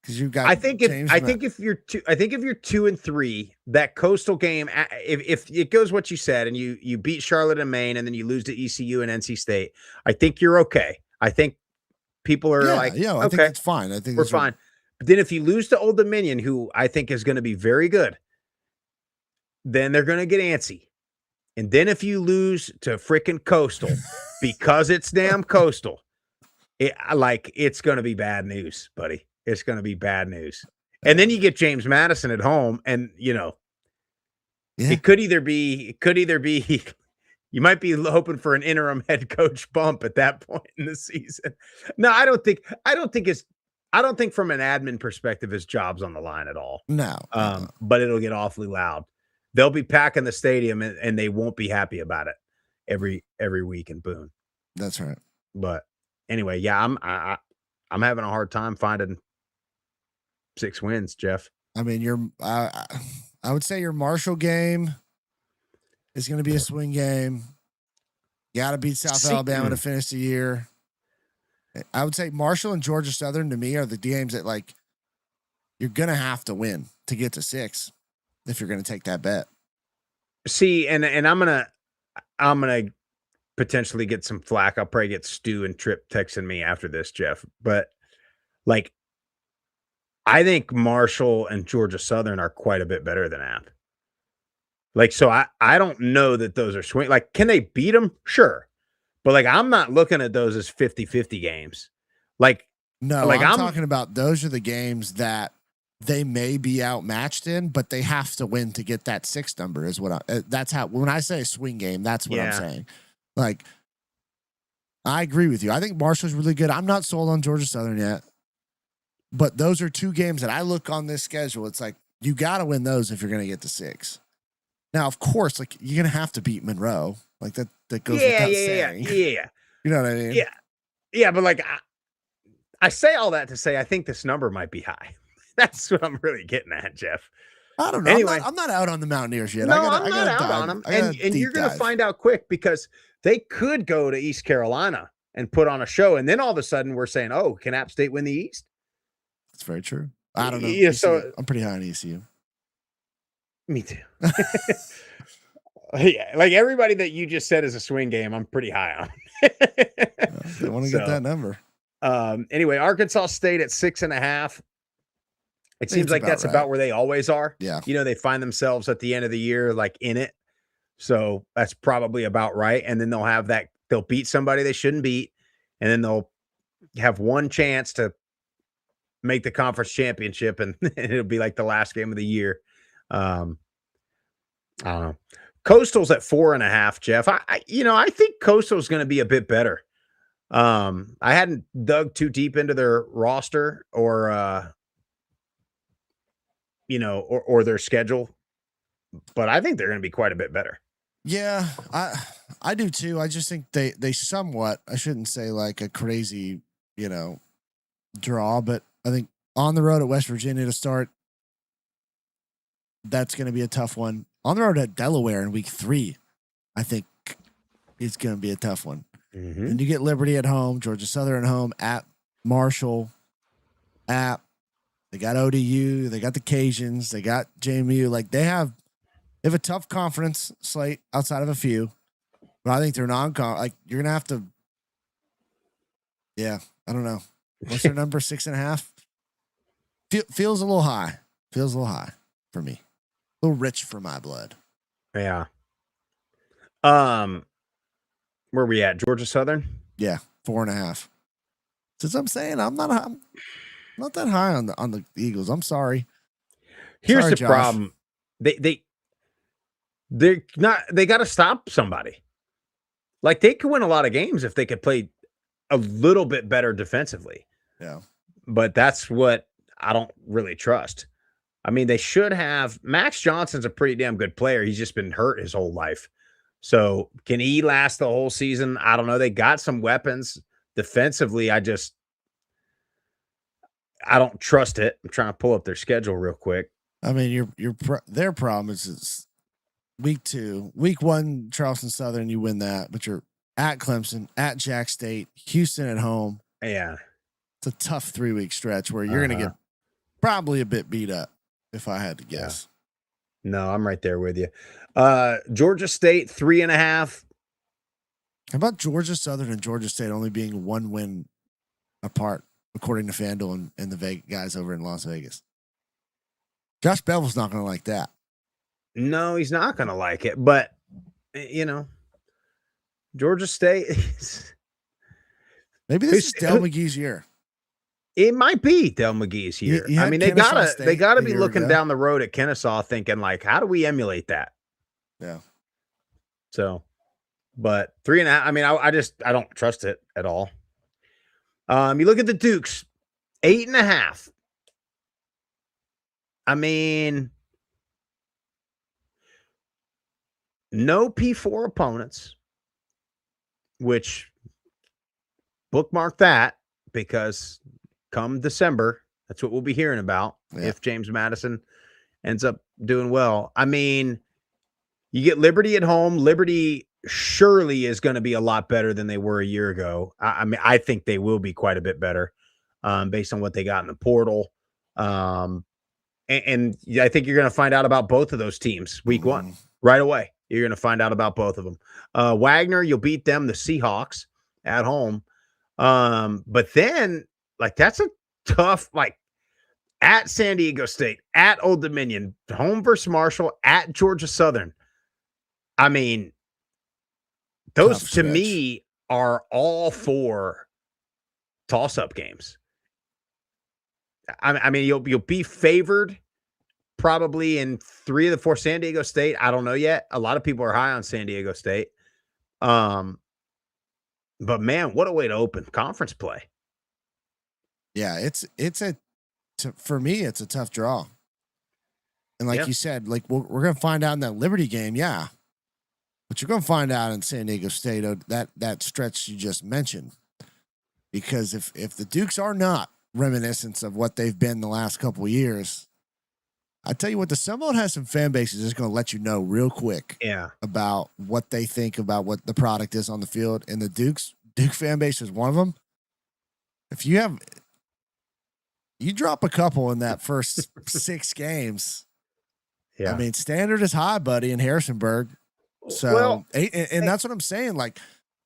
Because you got. I think if you're 2-3, that Coastal game, if it goes what you said, and you beat Charlotte and Maine, and then you lose to ECU and NC State, I think you're okay. I think people are I think it's fine. I think we're fine. But then if you lose to Old Dominion, who I think is going to be very good, then they're going to get antsy. And then if you lose to freaking Coastal because it's damn Coastal, it's going to be bad news, buddy. It's going to be bad news. And then you get James Madison at home, and it could either be you might be hoping for an interim head coach bump at that point in the season. No, I don't think from an admin perspective his job's on the line at all. No. But it'll get awfully loud. They'll be packing the stadium, and they won't be happy about it every week in Boone. That's right. But anyway, yeah, I'm having a hard time finding 6 wins, Jeff. I mean, I would say your Marshall game is going to be a swing game. You got to beat South Alabama to finish the year. I would say Marshall and Georgia Southern to me are the games that like you're going to have to win to get to 6 if you're going to take that bet. See, and I'm gonna potentially get some flack. I'll probably get Stu and Tripp texting me after this, Jeff. But like, I think Marshall and Georgia Southern are quite a bit better than App. Like, so I don't know that those are swing. Like, can they beat them? Sure. But like, I'm not looking at those as 50-50 games. Like, no, like I'm talking about those are the games that they may be outmatched in, but they have to win to get that 6 number is what that's how, when I say a swing game, that's what I'm saying. Like, I agree with you. I think Marshall's really good. I'm not sold on Georgia Southern yet, but those are 2 games that I look on this schedule. It's like, you got to win those if you're going to get to 6. Now, of course, like you're going to have to beat Monroe. Like that goes without saying. Yeah. You know what I mean? Yeah. Yeah. But like, I say all that to say, I think this number might be high. That's what I'm really getting at, Jeff. I don't know. Anyway, I'm not out on the Mountaineers yet. No, I'm not out on them. And you're going to find out quick because they could go to East Carolina and put on a show. And then all of a sudden we're saying, oh, can App State win the East? That's very true. I don't know. Yeah, so I'm pretty high on ECU. Me too. Yeah, like everybody that you just said is a swing game, I'm pretty high on. They want to get that number. Anyway, Arkansas State at 6.5. It seems like that's about where they always are. Yeah. They find themselves at the end of the year, like in it. So that's probably about right. And then they'll beat somebody they shouldn't beat. And then they'll have one chance to make the conference championship. And it'll be like the last game of the year. I don't know. Coastal's at 4.5, Jeff. I think Coastal's going to be a bit better. I hadn't dug too deep into their roster or their schedule, but I think they're going to be quite a bit better. Yeah, I do too. I just think they somewhat, I shouldn't say like a crazy, draw, but I think on the road at West Virginia to start, that's going to be a tough one. On the road at Delaware in week 3, I think it's going to be a tough one. Mm-hmm. And you get Liberty at home, Georgia Southern at home, at Marshall, at they got ODU, they got the Cajuns, they got JMU. Like they have a tough conference slate outside of a few, but I think they're like you're gonna have to Yeah, I don't know. What's their number? 6.5. Feels a little high. Feels a little high for me. A little rich for my blood. Yeah. Where we at? Georgia Southern? Yeah, 4.5. Since I'm saying I'm not that high on the Eagles. I'm sorry. Here's Sorry, the Josh. problem. They're not. They got to stop somebody. Like they could win a lot of games if they could play a little bit better defensively. Yeah. But that's what I don't really trust. I mean, they should have. Max Johnson's a pretty damn good player. He's just been hurt his whole life. So can he last the whole season? I don't know. They got some weapons defensively. I don't trust it. I'm trying to pull up their schedule real quick. I mean, their problem is week 2, week 1, Charleston Southern, you win that, but you're at Clemson, at Jack State, Houston at home. Yeah. It's a tough 3-week stretch where you're going to get probably a bit beat up, if I had to guess. Yeah. No, I'm right there with you. Georgia State, 3.5. How about Georgia Southern and Georgia State only being 1 win apart, according to FanDuel and the guys over in Las Vegas? Josh Bevel's not going to like that. No, he's not going to like it. But, Georgia State. Maybe this is Dell McGee's year. It might be Dell McGee's year. I mean, they gotta be looking down the road at Kennesaw thinking, like, how do we emulate that? Yeah. So, but 3.5. I mean, I don't trust it at all. You look at the Dukes, 8.5. I mean, no P4 opponents, which bookmark that because come December, that's what we'll be hearing about if James Madison ends up doing well. I mean, you get Liberty at home. Liberty surely is going to be a lot better than they were a year ago. I mean, I think they will be quite a bit better based on what they got in the portal. And I think you're going to find out about both of those teams week 1 right away. You're going to find out about both of them. Wagner, you'll beat them, the Seahawks at home. But then, like, that's a tough, like, at San Diego State, at Old Dominion, home versus Marshall, at Georgia Southern. I mean, those to me are all 4 toss-up games. I mean, you'll be favored probably in 3 of the 4. San Diego State, I don't know yet. A lot of people are high on San Diego State. But man, what a way to open conference play. Yeah, for me, it's a tough draw. And like you said, like we're going to find out in that Liberty game, but you're going to find out in San Diego State that stretch you just mentioned. Because if the Dukes are not reminiscent of what they've been the last couple of years, I tell you what, the Sunbelt has some fan bases that's going to let you know real quick about what they think about what the product is on the field. And the Duke fan base is one of them. If you drop a couple in that first 6 games, I mean, standard is high, buddy, in Harrisonburg. So, and that's what I'm saying. Like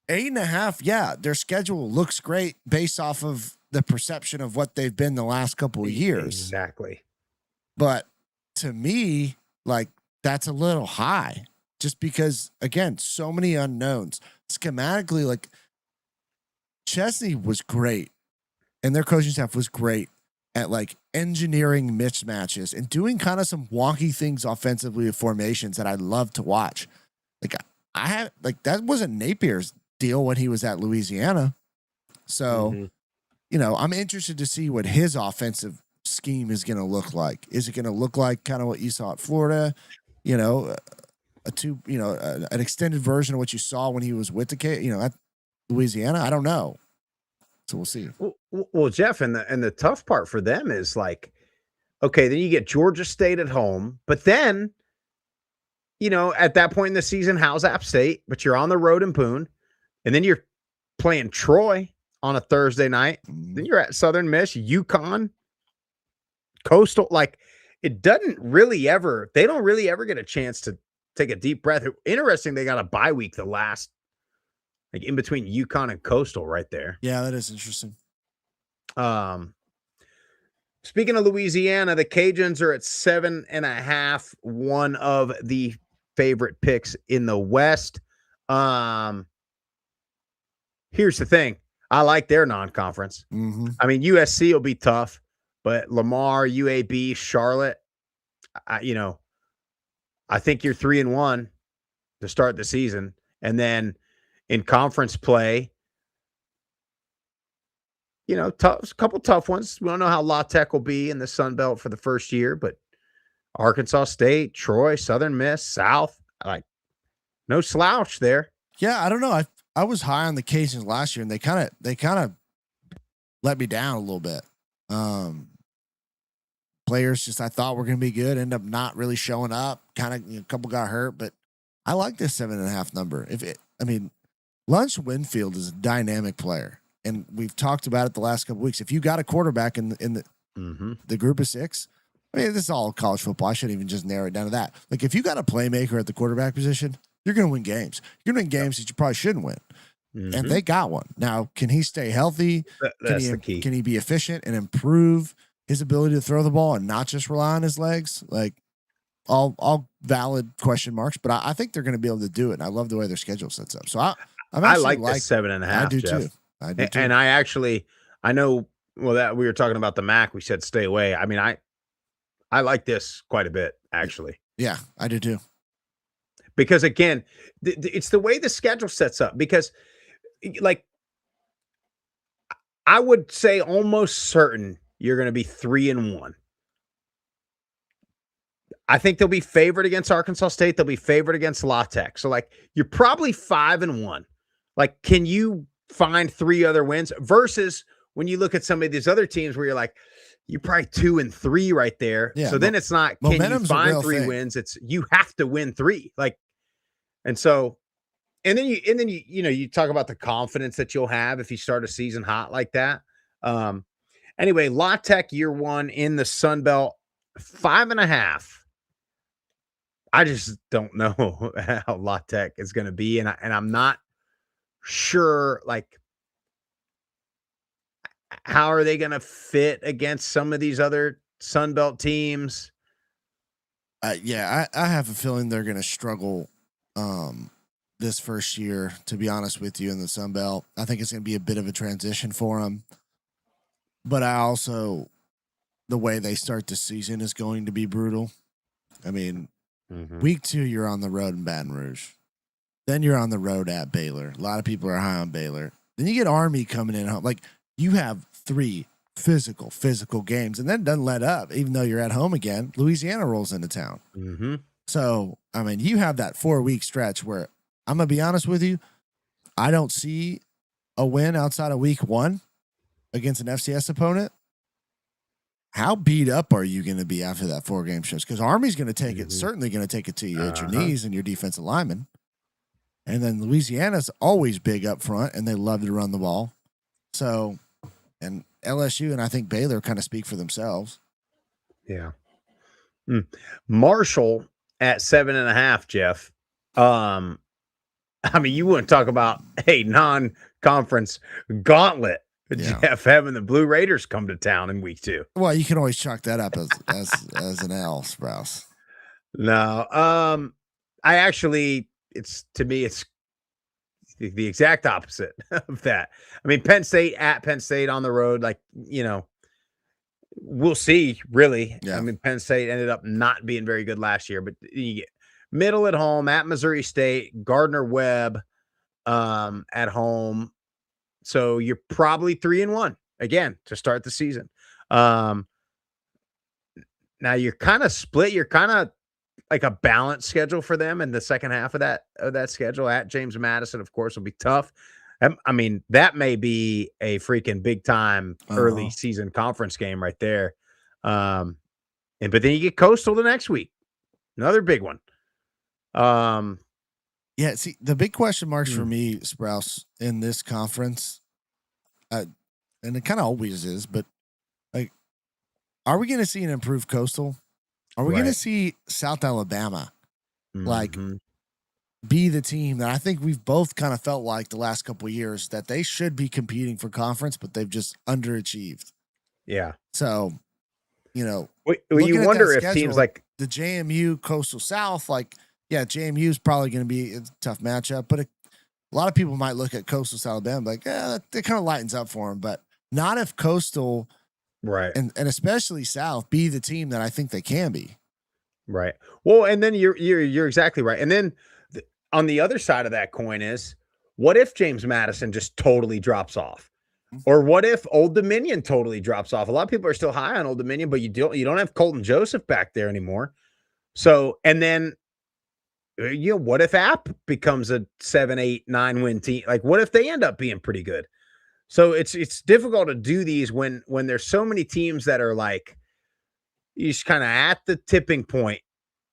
8.5, their schedule looks great based off of the perception of what they've been the last couple of years. Exactly. But to me, like, that's a little high just because, again, so many unknowns. Schematically, like, Chesney was great and their coaching staff was great at, like, engineering mismatches and doing kind of some wonky things offensively with formations that I love to watch. Like, that wasn't Napier's deal when he was at Louisiana. So, I'm interested to see what his offensive scheme is going to look like. Is it going to look like kind of what you saw at Florida? An extended version of what you saw when he was with at Louisiana? I don't know. So we'll see. Well, Jeff, and the tough part for them is like, okay, then you get Georgia State at home, but then, at that point in the season, how's App State? But you're on the road in Boone, and then you're playing Troy on a Thursday night. Then you're at Southern Miss, UConn, Coastal. Like, they don't really ever get a chance to take a deep breath. Interesting, they got a bye week the last like in between UConn and Coastal, right there. Yeah, that is interesting. Speaking of Louisiana, the Cajuns are at 7.5, one of the favorite picks in the West. Here's the thing. I like their non-conference. Mm-hmm. I mean, USC will be tough, but Lamar, UAB, Charlotte, I think you're 3-1 to start the season. And then in conference play, a couple tough ones. We don't know how La Tech will be in the Sun Belt for the first year, but Arkansas State, Troy, Southern Miss, South, no slouch there. Yeah, I don't know. I was high on the Cajuns last year, and they kind of let me down a little bit. Players just I thought were going to be good, end up not really showing up. Kind of a couple got hurt, but I like this 7.5 number. Lunch Winfield is a dynamic player, and we've talked about it the last couple weeks. If you got a quarterback in the group of 6, I mean, this is all college football. I shouldn't even just narrow it down to that. Like, if you got a playmaker at the quarterback position, you're going to win games. You're going to win games that you probably shouldn't win. Mm-hmm. And they got one. Now, can he stay healthy? That's the key. Can he be efficient and improve his ability to throw the ball and not just rely on his legs? Like, all valid question marks, but I think they're going to be able to do it. And I love the way their schedule sets up. So I like the 7.5. I do Jeff. too. I do too. And I know. Well, that we were talking about the MAC. We said stay away. I mean, I like this quite a bit, actually. Yeah, I do too. Because again, it's the way the schedule sets up. Because, like, I would say almost certain you're going to be 3-1. I think they'll be favored against Arkansas State. They'll be favored against La Tech. So, like, you're probably 5-1. Like, can you find 3 other wins? Versus when you look at some of these other teams where you're like, you're probably 2-3 right there. Yeah, so then it's not, can you find 3 wins? It's you have to win 3. Like, and so, and then you talk about the confidence that you'll have if you start a season hot like that. Anyway, La Tech year 1 in the Sun Belt, 5.5. I just don't know how La Tech is going to be, and I'm not sure, like, how are they going to fit against some of these other Sun Belt teams? I have a feeling they're going to struggle this first year, to be honest with you, in the Sun Belt. I think it's going to be a bit of a transition for them. But the way they start the season is going to be brutal. I mean, week 2, you're on the road in Baton Rouge. Then you're on the road at Baylor. A lot of people are high on Baylor. Then you get Army coming in home. Like, you have 3 physical games, and then it doesn't let up. Even though you're at home again, Louisiana rolls into town. Mm-hmm. So, I mean, you have that 4-week stretch where, I'm going to be honest with you, I don't see a win outside of week 1 against an FCS opponent. How beat up are you going to be after that 4-game stretch? Because Army's going to take it, certainly going to take it to you at your knees and your defensive linemen. And then Louisiana's always big up front, and they love to run the ball. So, and LSU and I think Baylor kind of speak for themselves. Yeah. Marshall at 7.5, Jeff. I mean, you wouldn't talk about a non-conference gauntlet. Yeah. Jeff, having the Blue Raiders come to town in week 2. Well, you can always chalk that up as an L, Sprouse. No, I actually, it's the exact opposite of that. I mean, Penn State at Penn State on the road, like, we'll see, really. Yeah. I mean, Penn State ended up not being very good last year, but you get Middle at home, at Missouri State, Gardner-Webb at home. So you're probably 3-1 again to start the season. Now you're kind of split. You're kind of like a balanced schedule for them in the second half of that schedule. At James Madison, of course, will be tough. I mean, that may be a freaking big time early season conference game right there. But then you get Coastal the next week, another big one. Yeah, see, the big question marks for me, Sprouse, in this conference, and it kind of always is, but, like, are we going to see an improved Coastal? Are we going to see South Alabama, like, be the team that I think we've both kind of felt like the last couple of years that they should be competing for conference, but they've just underachieved. Yeah. So, you you wonder if teams like the JMU Coastal South, JMU is probably going to be a tough matchup, but a lot of people might look at Coastal Alabama like, that kind of lightens up for them, but not if Coastal, right, and especially South, be the team that I think they can be. Right. Well, and then you're exactly right. And then on the other side of that coin is, what if James Madison just totally drops off? Or what if Old Dominion totally drops off? A lot of people are still high on Old Dominion, but you don't have Colton Joseph back there anymore. So, and then what if App becomes a 7, 8, 9 win team? Like, what if they end up being pretty good? So it's difficult to do these when there's so many teams that are like, you're just kind of at the tipping point.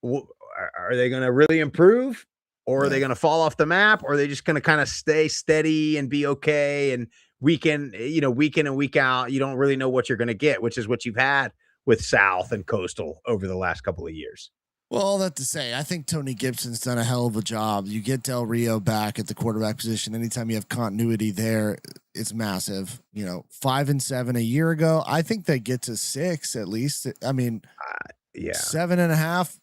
Are they going to really improve, or are they going to fall off the map, or are they just going to kind of stay steady and be okay? And week in and week out, you don't really know what you're going to get, which is what you've had with South and Coastal over the last couple of years. Well, all that to say, I think Tony Gibson's done a hell of a job. You get Del Rio back at the quarterback position. Anytime you have continuity there, it's massive. 5-7 a year ago. I think they get to 6 at least. I mean, 7.5.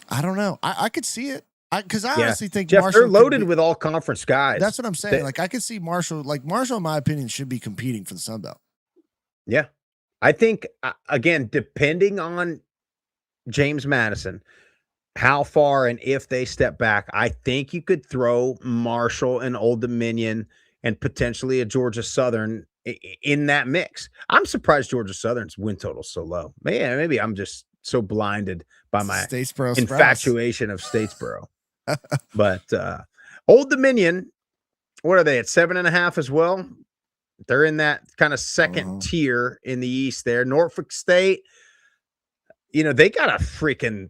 I don't know. I could see it. Because I honestly think Jeff, Marshall, they're loaded with all conference guys. That's what I'm saying. I could see Marshall. Marshall, in my opinion, should be competing for the Sun Belt. Yeah. I think, again, depending on James Madison, how far and if they step back, I think you could throw Marshall and Old Dominion and potentially a Georgia Southern in that mix. I'm surprised Georgia Southern's win total is so low. Maybe I'm just so blinded by my Statesboro infatuation of Statesboro. But Old Dominion, what are they at 7.5 as well? They're in that kind of second tier in the East there. Norfolk State, they got a freaking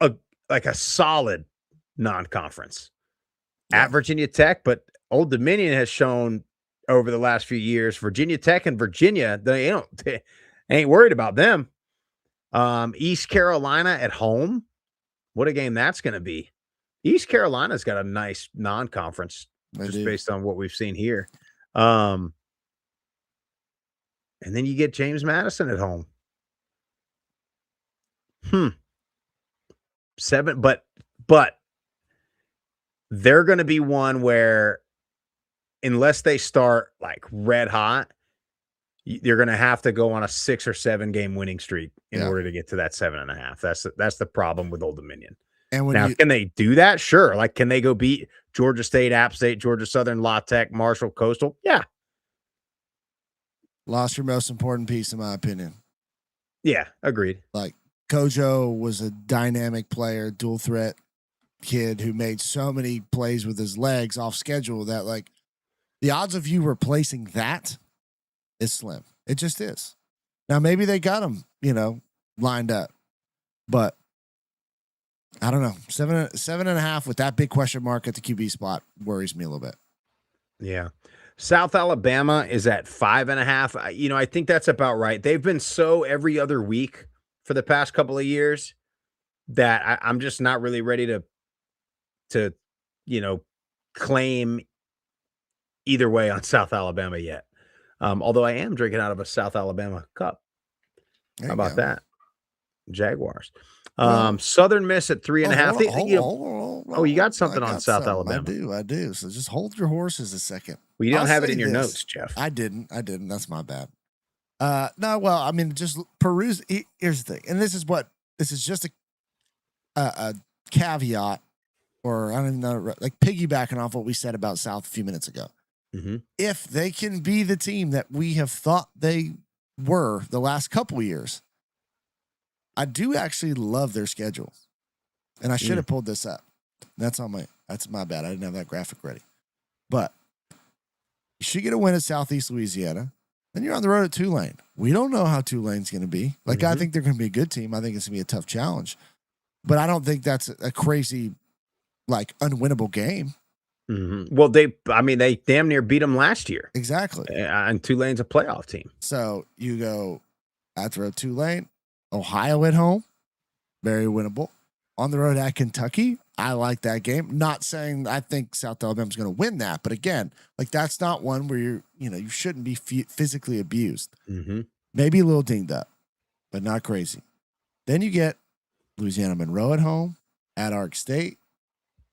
a solid non-conference at Virginia Tech, but Old Dominion has shown over the last few years, Virginia Tech and Virginia, they ain't worried about them. East Carolina at home. What a game that's going to be. East Carolina's got a nice non-conference based on what we've seen here. And then you get James Madison at home. 7, but they're going to be one where, unless they start like red hot, you're going to have to go on a 6 or 7 game winning streak in order to get to that 7.5. That's the problem with Old Dominion. And can they do that? Sure. Like, can they go beat Georgia State, App State, Georgia Southern, La Tech, Marshall, Coastal? Yeah. Lost your most important piece, in my opinion. Yeah, agreed. Like, Kojo was a dynamic player, dual threat kid who made so many plays with his legs off schedule that, like, the odds of you replacing that is slim. It just is. Now, maybe they got him, lined up, but I don't know. 7.5 with that big question mark at the QB spot worries me a little bit. Yeah. South Alabama is at 5.5. I think that's about right. They've been so every other week for the past couple of years that I'm just not really ready to claim either way on South Alabama yet. Although I am drinking out of a South Alabama cup. How about that? Jaguars. Southern Miss at 3.5. You got something on South Alabama. I do. So just hold your horses a second. Well, you don't have it in your notes, Jeff. I didn't. That's my bad. No, well, I mean, just peruse. Here's the thing, and this is just a caveat, or I don't even know, like piggybacking off what we said about South a few minutes ago. Mm-hmm. If they can be the team that we have thought they were the last couple of years, I do actually love their schedule, and I should have pulled this up. That's my bad. I didn't have that graphic ready, but you should get a win at Southeast Louisiana. Then you're on the road at Tulane. We don't know how Tulane's going to be. Like, I think they're going to be a good team. I think it's going to be a tough challenge, but I don't think that's a crazy, like, unwinnable game. Mm-hmm. Well, they damn near beat them last year. Exactly. And Tulane's a playoff team. So you go at the road Tulane, Ohio at home, very winnable. On the road at Kentucky, I like that game. Not saying I think South Alabama's going to win that, but again, like that's not one where you shouldn't be physically abused. Mm-hmm. Maybe a little dinged up, but not crazy. Then you get Louisiana Monroe at home, at Ark State,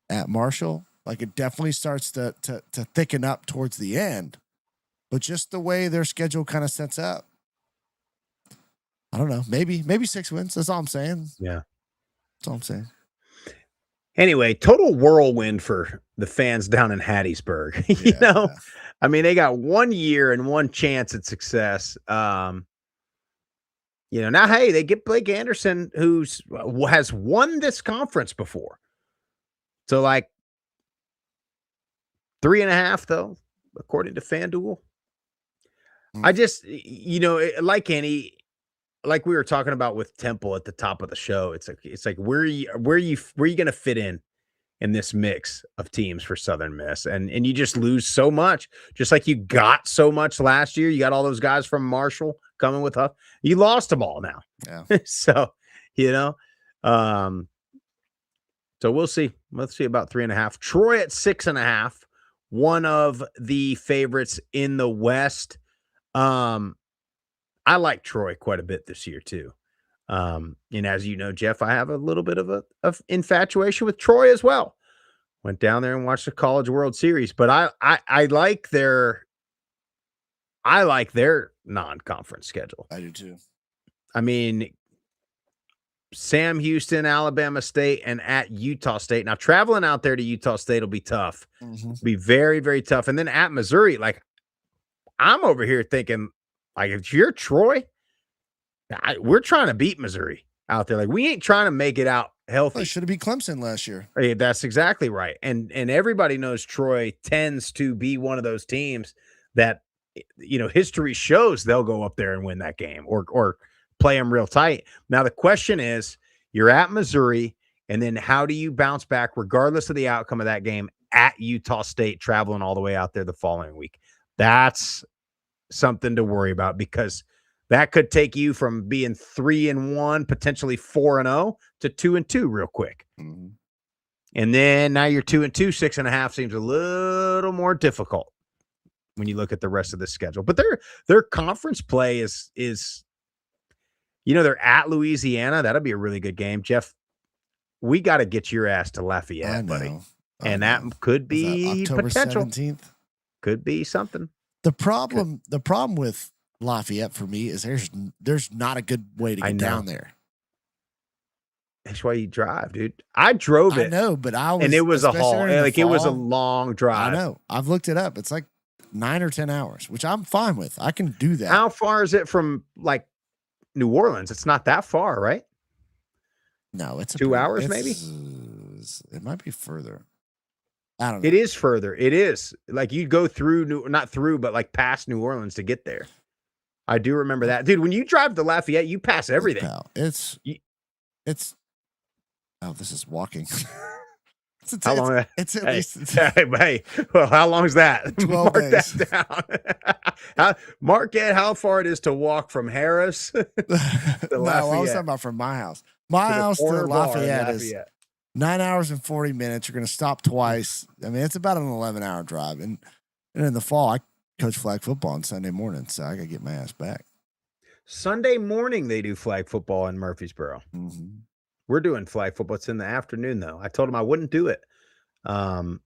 at Marshall. Like it definitely starts to thicken up towards the end, but just the way their schedule kind of sets up, I don't know. Maybe 6 wins. That's all I'm saying. Yeah. That's all I'm saying. Anyway, total whirlwind for the fans down in Hattiesburg. I mean, they got 1 year and one chance at success. Now, hey, they get Blake Anderson, has won this conference before. So, like 3.5, though, according to FanDuel. I just, like we were talking about with Temple at the top of the show, it's like where are you going to fit in this mix of teams for Southern Miss, and you just lose so much, just like you got so much last year. You got all those guys from Marshall coming with Huff. You lost them all now. Yeah. So so we'll see. Let's see about 3.5. Troy at 6.5, one of the favorites in the West. I like Troy quite a bit this year too. And as you know, Jeff, I have a little bit of infatuation with Troy as well. Went down there and watched the College World Series, but I like their non-conference schedule. I do too. I mean, Sam Houston, Alabama State, and at Utah State. Now, traveling out there to Utah State will be tough. Mm-hmm. Be very, very tough. And then at Missouri, like I'm over here thinking, like, if you're Troy, we're trying to beat Missouri out there. Like, we ain't trying to make it out healthy. Well, should have beat Clemson last year. Hey, that's exactly right. And everybody knows Troy tends to be one of those teams that, history shows they'll go up there and win that game or play them real tight. Now, the question is, you're at Missouri, and then how do you bounce back regardless of the outcome of that game at Utah State, traveling all the way out there the following week? That's something to worry about, because that could take you from being 3-1, potentially 4-0 to 2-2 real quick. Mm-hmm. And then now you're 2-2, 6.5 seems a little more difficult when you look at the rest of the schedule. But their conference play is they're at Louisiana. That'll be a really good game. Jeff, we got to get your ass to Lafayette, buddy. And that could be October potential. 17th. Could be something. The problem with Lafayette for me is there's not a good way to get down there. That's why you drive, dude. I drove it. I know, but it was a haul. Like it was a long drive. I know. I've looked it up. It's like 9 or 10 hours, which I'm fine with. I can do that. How far is it from like New Orleans? It's not that far, right? No, it's 2 hours, maybe. It might be further. I don't know. It is further. It is like you go through not through, but like past New Orleans to get there. I do remember that, dude. When you drive to Lafayette, you pass everything. It's oh, this is walking. How long? It's at least. Hey, well, how long is that? 12 Mark days. that down. Mark it. How far it is to walk from Harris to Lafayette. No, I was talking about from my house. My house to Lafayette is 9 hours and 40 minutes. You're going to stop twice. I mean, it's about an 11-hour drive. And in the fall, I coach flag football on Sunday morning, so I got to get my ass back. Sunday morning, they do flag football in Murfreesboro. Mm-hmm. We're doing flag football. It's in the afternoon, though. I told him I wouldn't do it on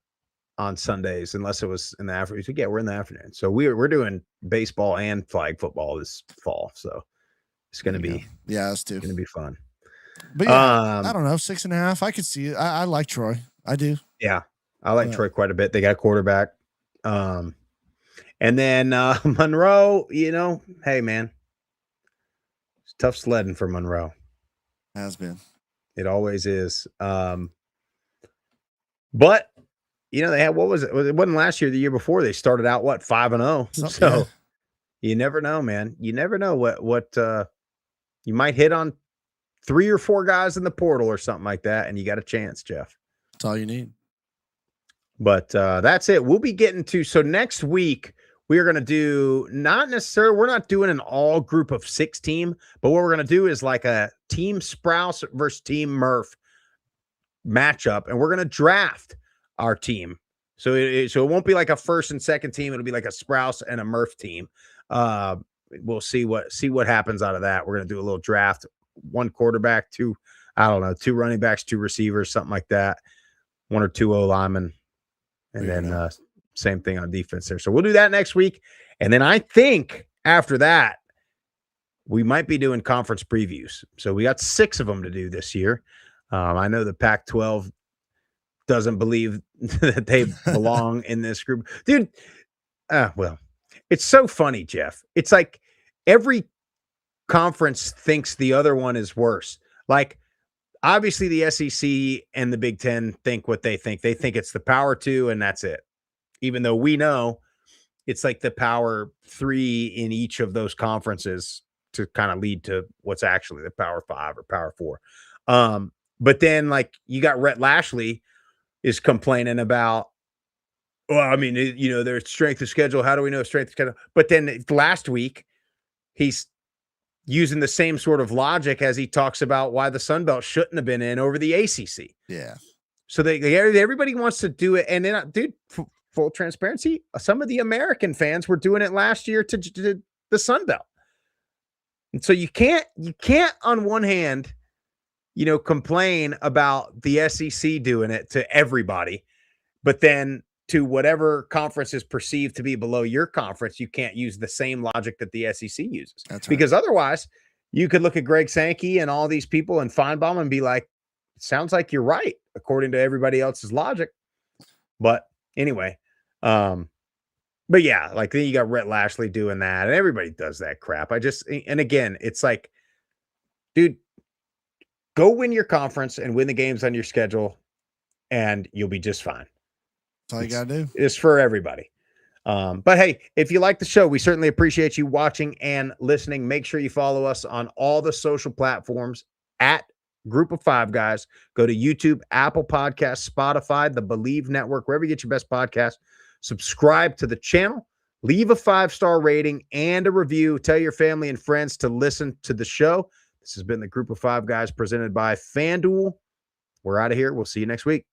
Sundays unless it was in the afternoon. He said, yeah, we're in the afternoon. So we're doing baseball and flag football this fall. So it's going to be us too. Going to be fun. But yeah, I don't know, 6.5. I could see it. I like Troy. I do. Yeah, I like Troy quite a bit. They got a quarterback. And then Monroe, hey, man, it's tough sledding for Monroe. Has been. It always is. But, they had, what was it? It wasn't last year, the year before. They started out, 5-0. So you never know, man. You never know what you might hit on 3 or 4 guys in the portal or something like that, and you got a chance, Jeff. That's all you need. But that's it. We'll be getting to, so next week, we are going to do not necessarily, we're not doing an all group of 6 team, but what we're going to do is like a team Sprouse versus team Murph matchup, and we're going to draft our team. So it won't be like a first and second team. It'll be like a Sprouse and a Murph team. We'll see what happens out of that. We're going to do a little draft, 1 quarterback, 2 running backs, 2 receivers, something like that. 1 or 2 O linemen, and then same thing on defense there. So we'll do that next week. And then I think after that, we might be doing conference previews. So we got 6 of them to do this year. I know the Pac-12 doesn't believe that they belong in this group. Dude, well, it's so funny, Jeff. It's like every conference thinks the other one is worse. Like, obviously the SEC and the Big Ten think what they think. They think it's the Power 2 and that's it. Even though we know it's like the Power 3 in each of those conferences to kind of lead to what's actually the Power 5 or Power 4. But then, like, you got Rhett Lashley is complaining about, well, I mean, their strength of schedule. How do we know strength of schedule? But then last week, he's using the same sort of logic as he talks about why the Sun Belt shouldn't have been in over the ACC. Yeah. So everybody wants to do it. And then, dude, full transparency, some of the American fans were doing it last year to the Sun Belt. And so you can't on one hand, complain about the SEC doing it to everybody, but then to whatever conference is perceived to be below your conference, you can't use the same logic that the SEC uses. That's right. Because otherwise, you could look at Greg Sankey and all these people and Feinbaum and be like, sounds like you're right, according to everybody else's logic. But anyway, but yeah, like then you got Rhett Lashley doing that, and everybody does that crap. And again, it's like, dude, go win your conference and win the games on your schedule, and you'll be just fine. That's all you got to do. It's for everybody. But hey, if you like the show, we certainly appreciate you watching and listening. Make sure you follow us on all the social platforms at Group of 5 Guys. Go to YouTube, Apple Podcasts, Spotify, the Believe Network, wherever you get your best podcast. Subscribe to the channel, leave a 5-star rating and a review. Tell your family and friends to listen to the show. This has been the Group of 5 Guys presented by FanDuel. We're out of here. We'll see you next week.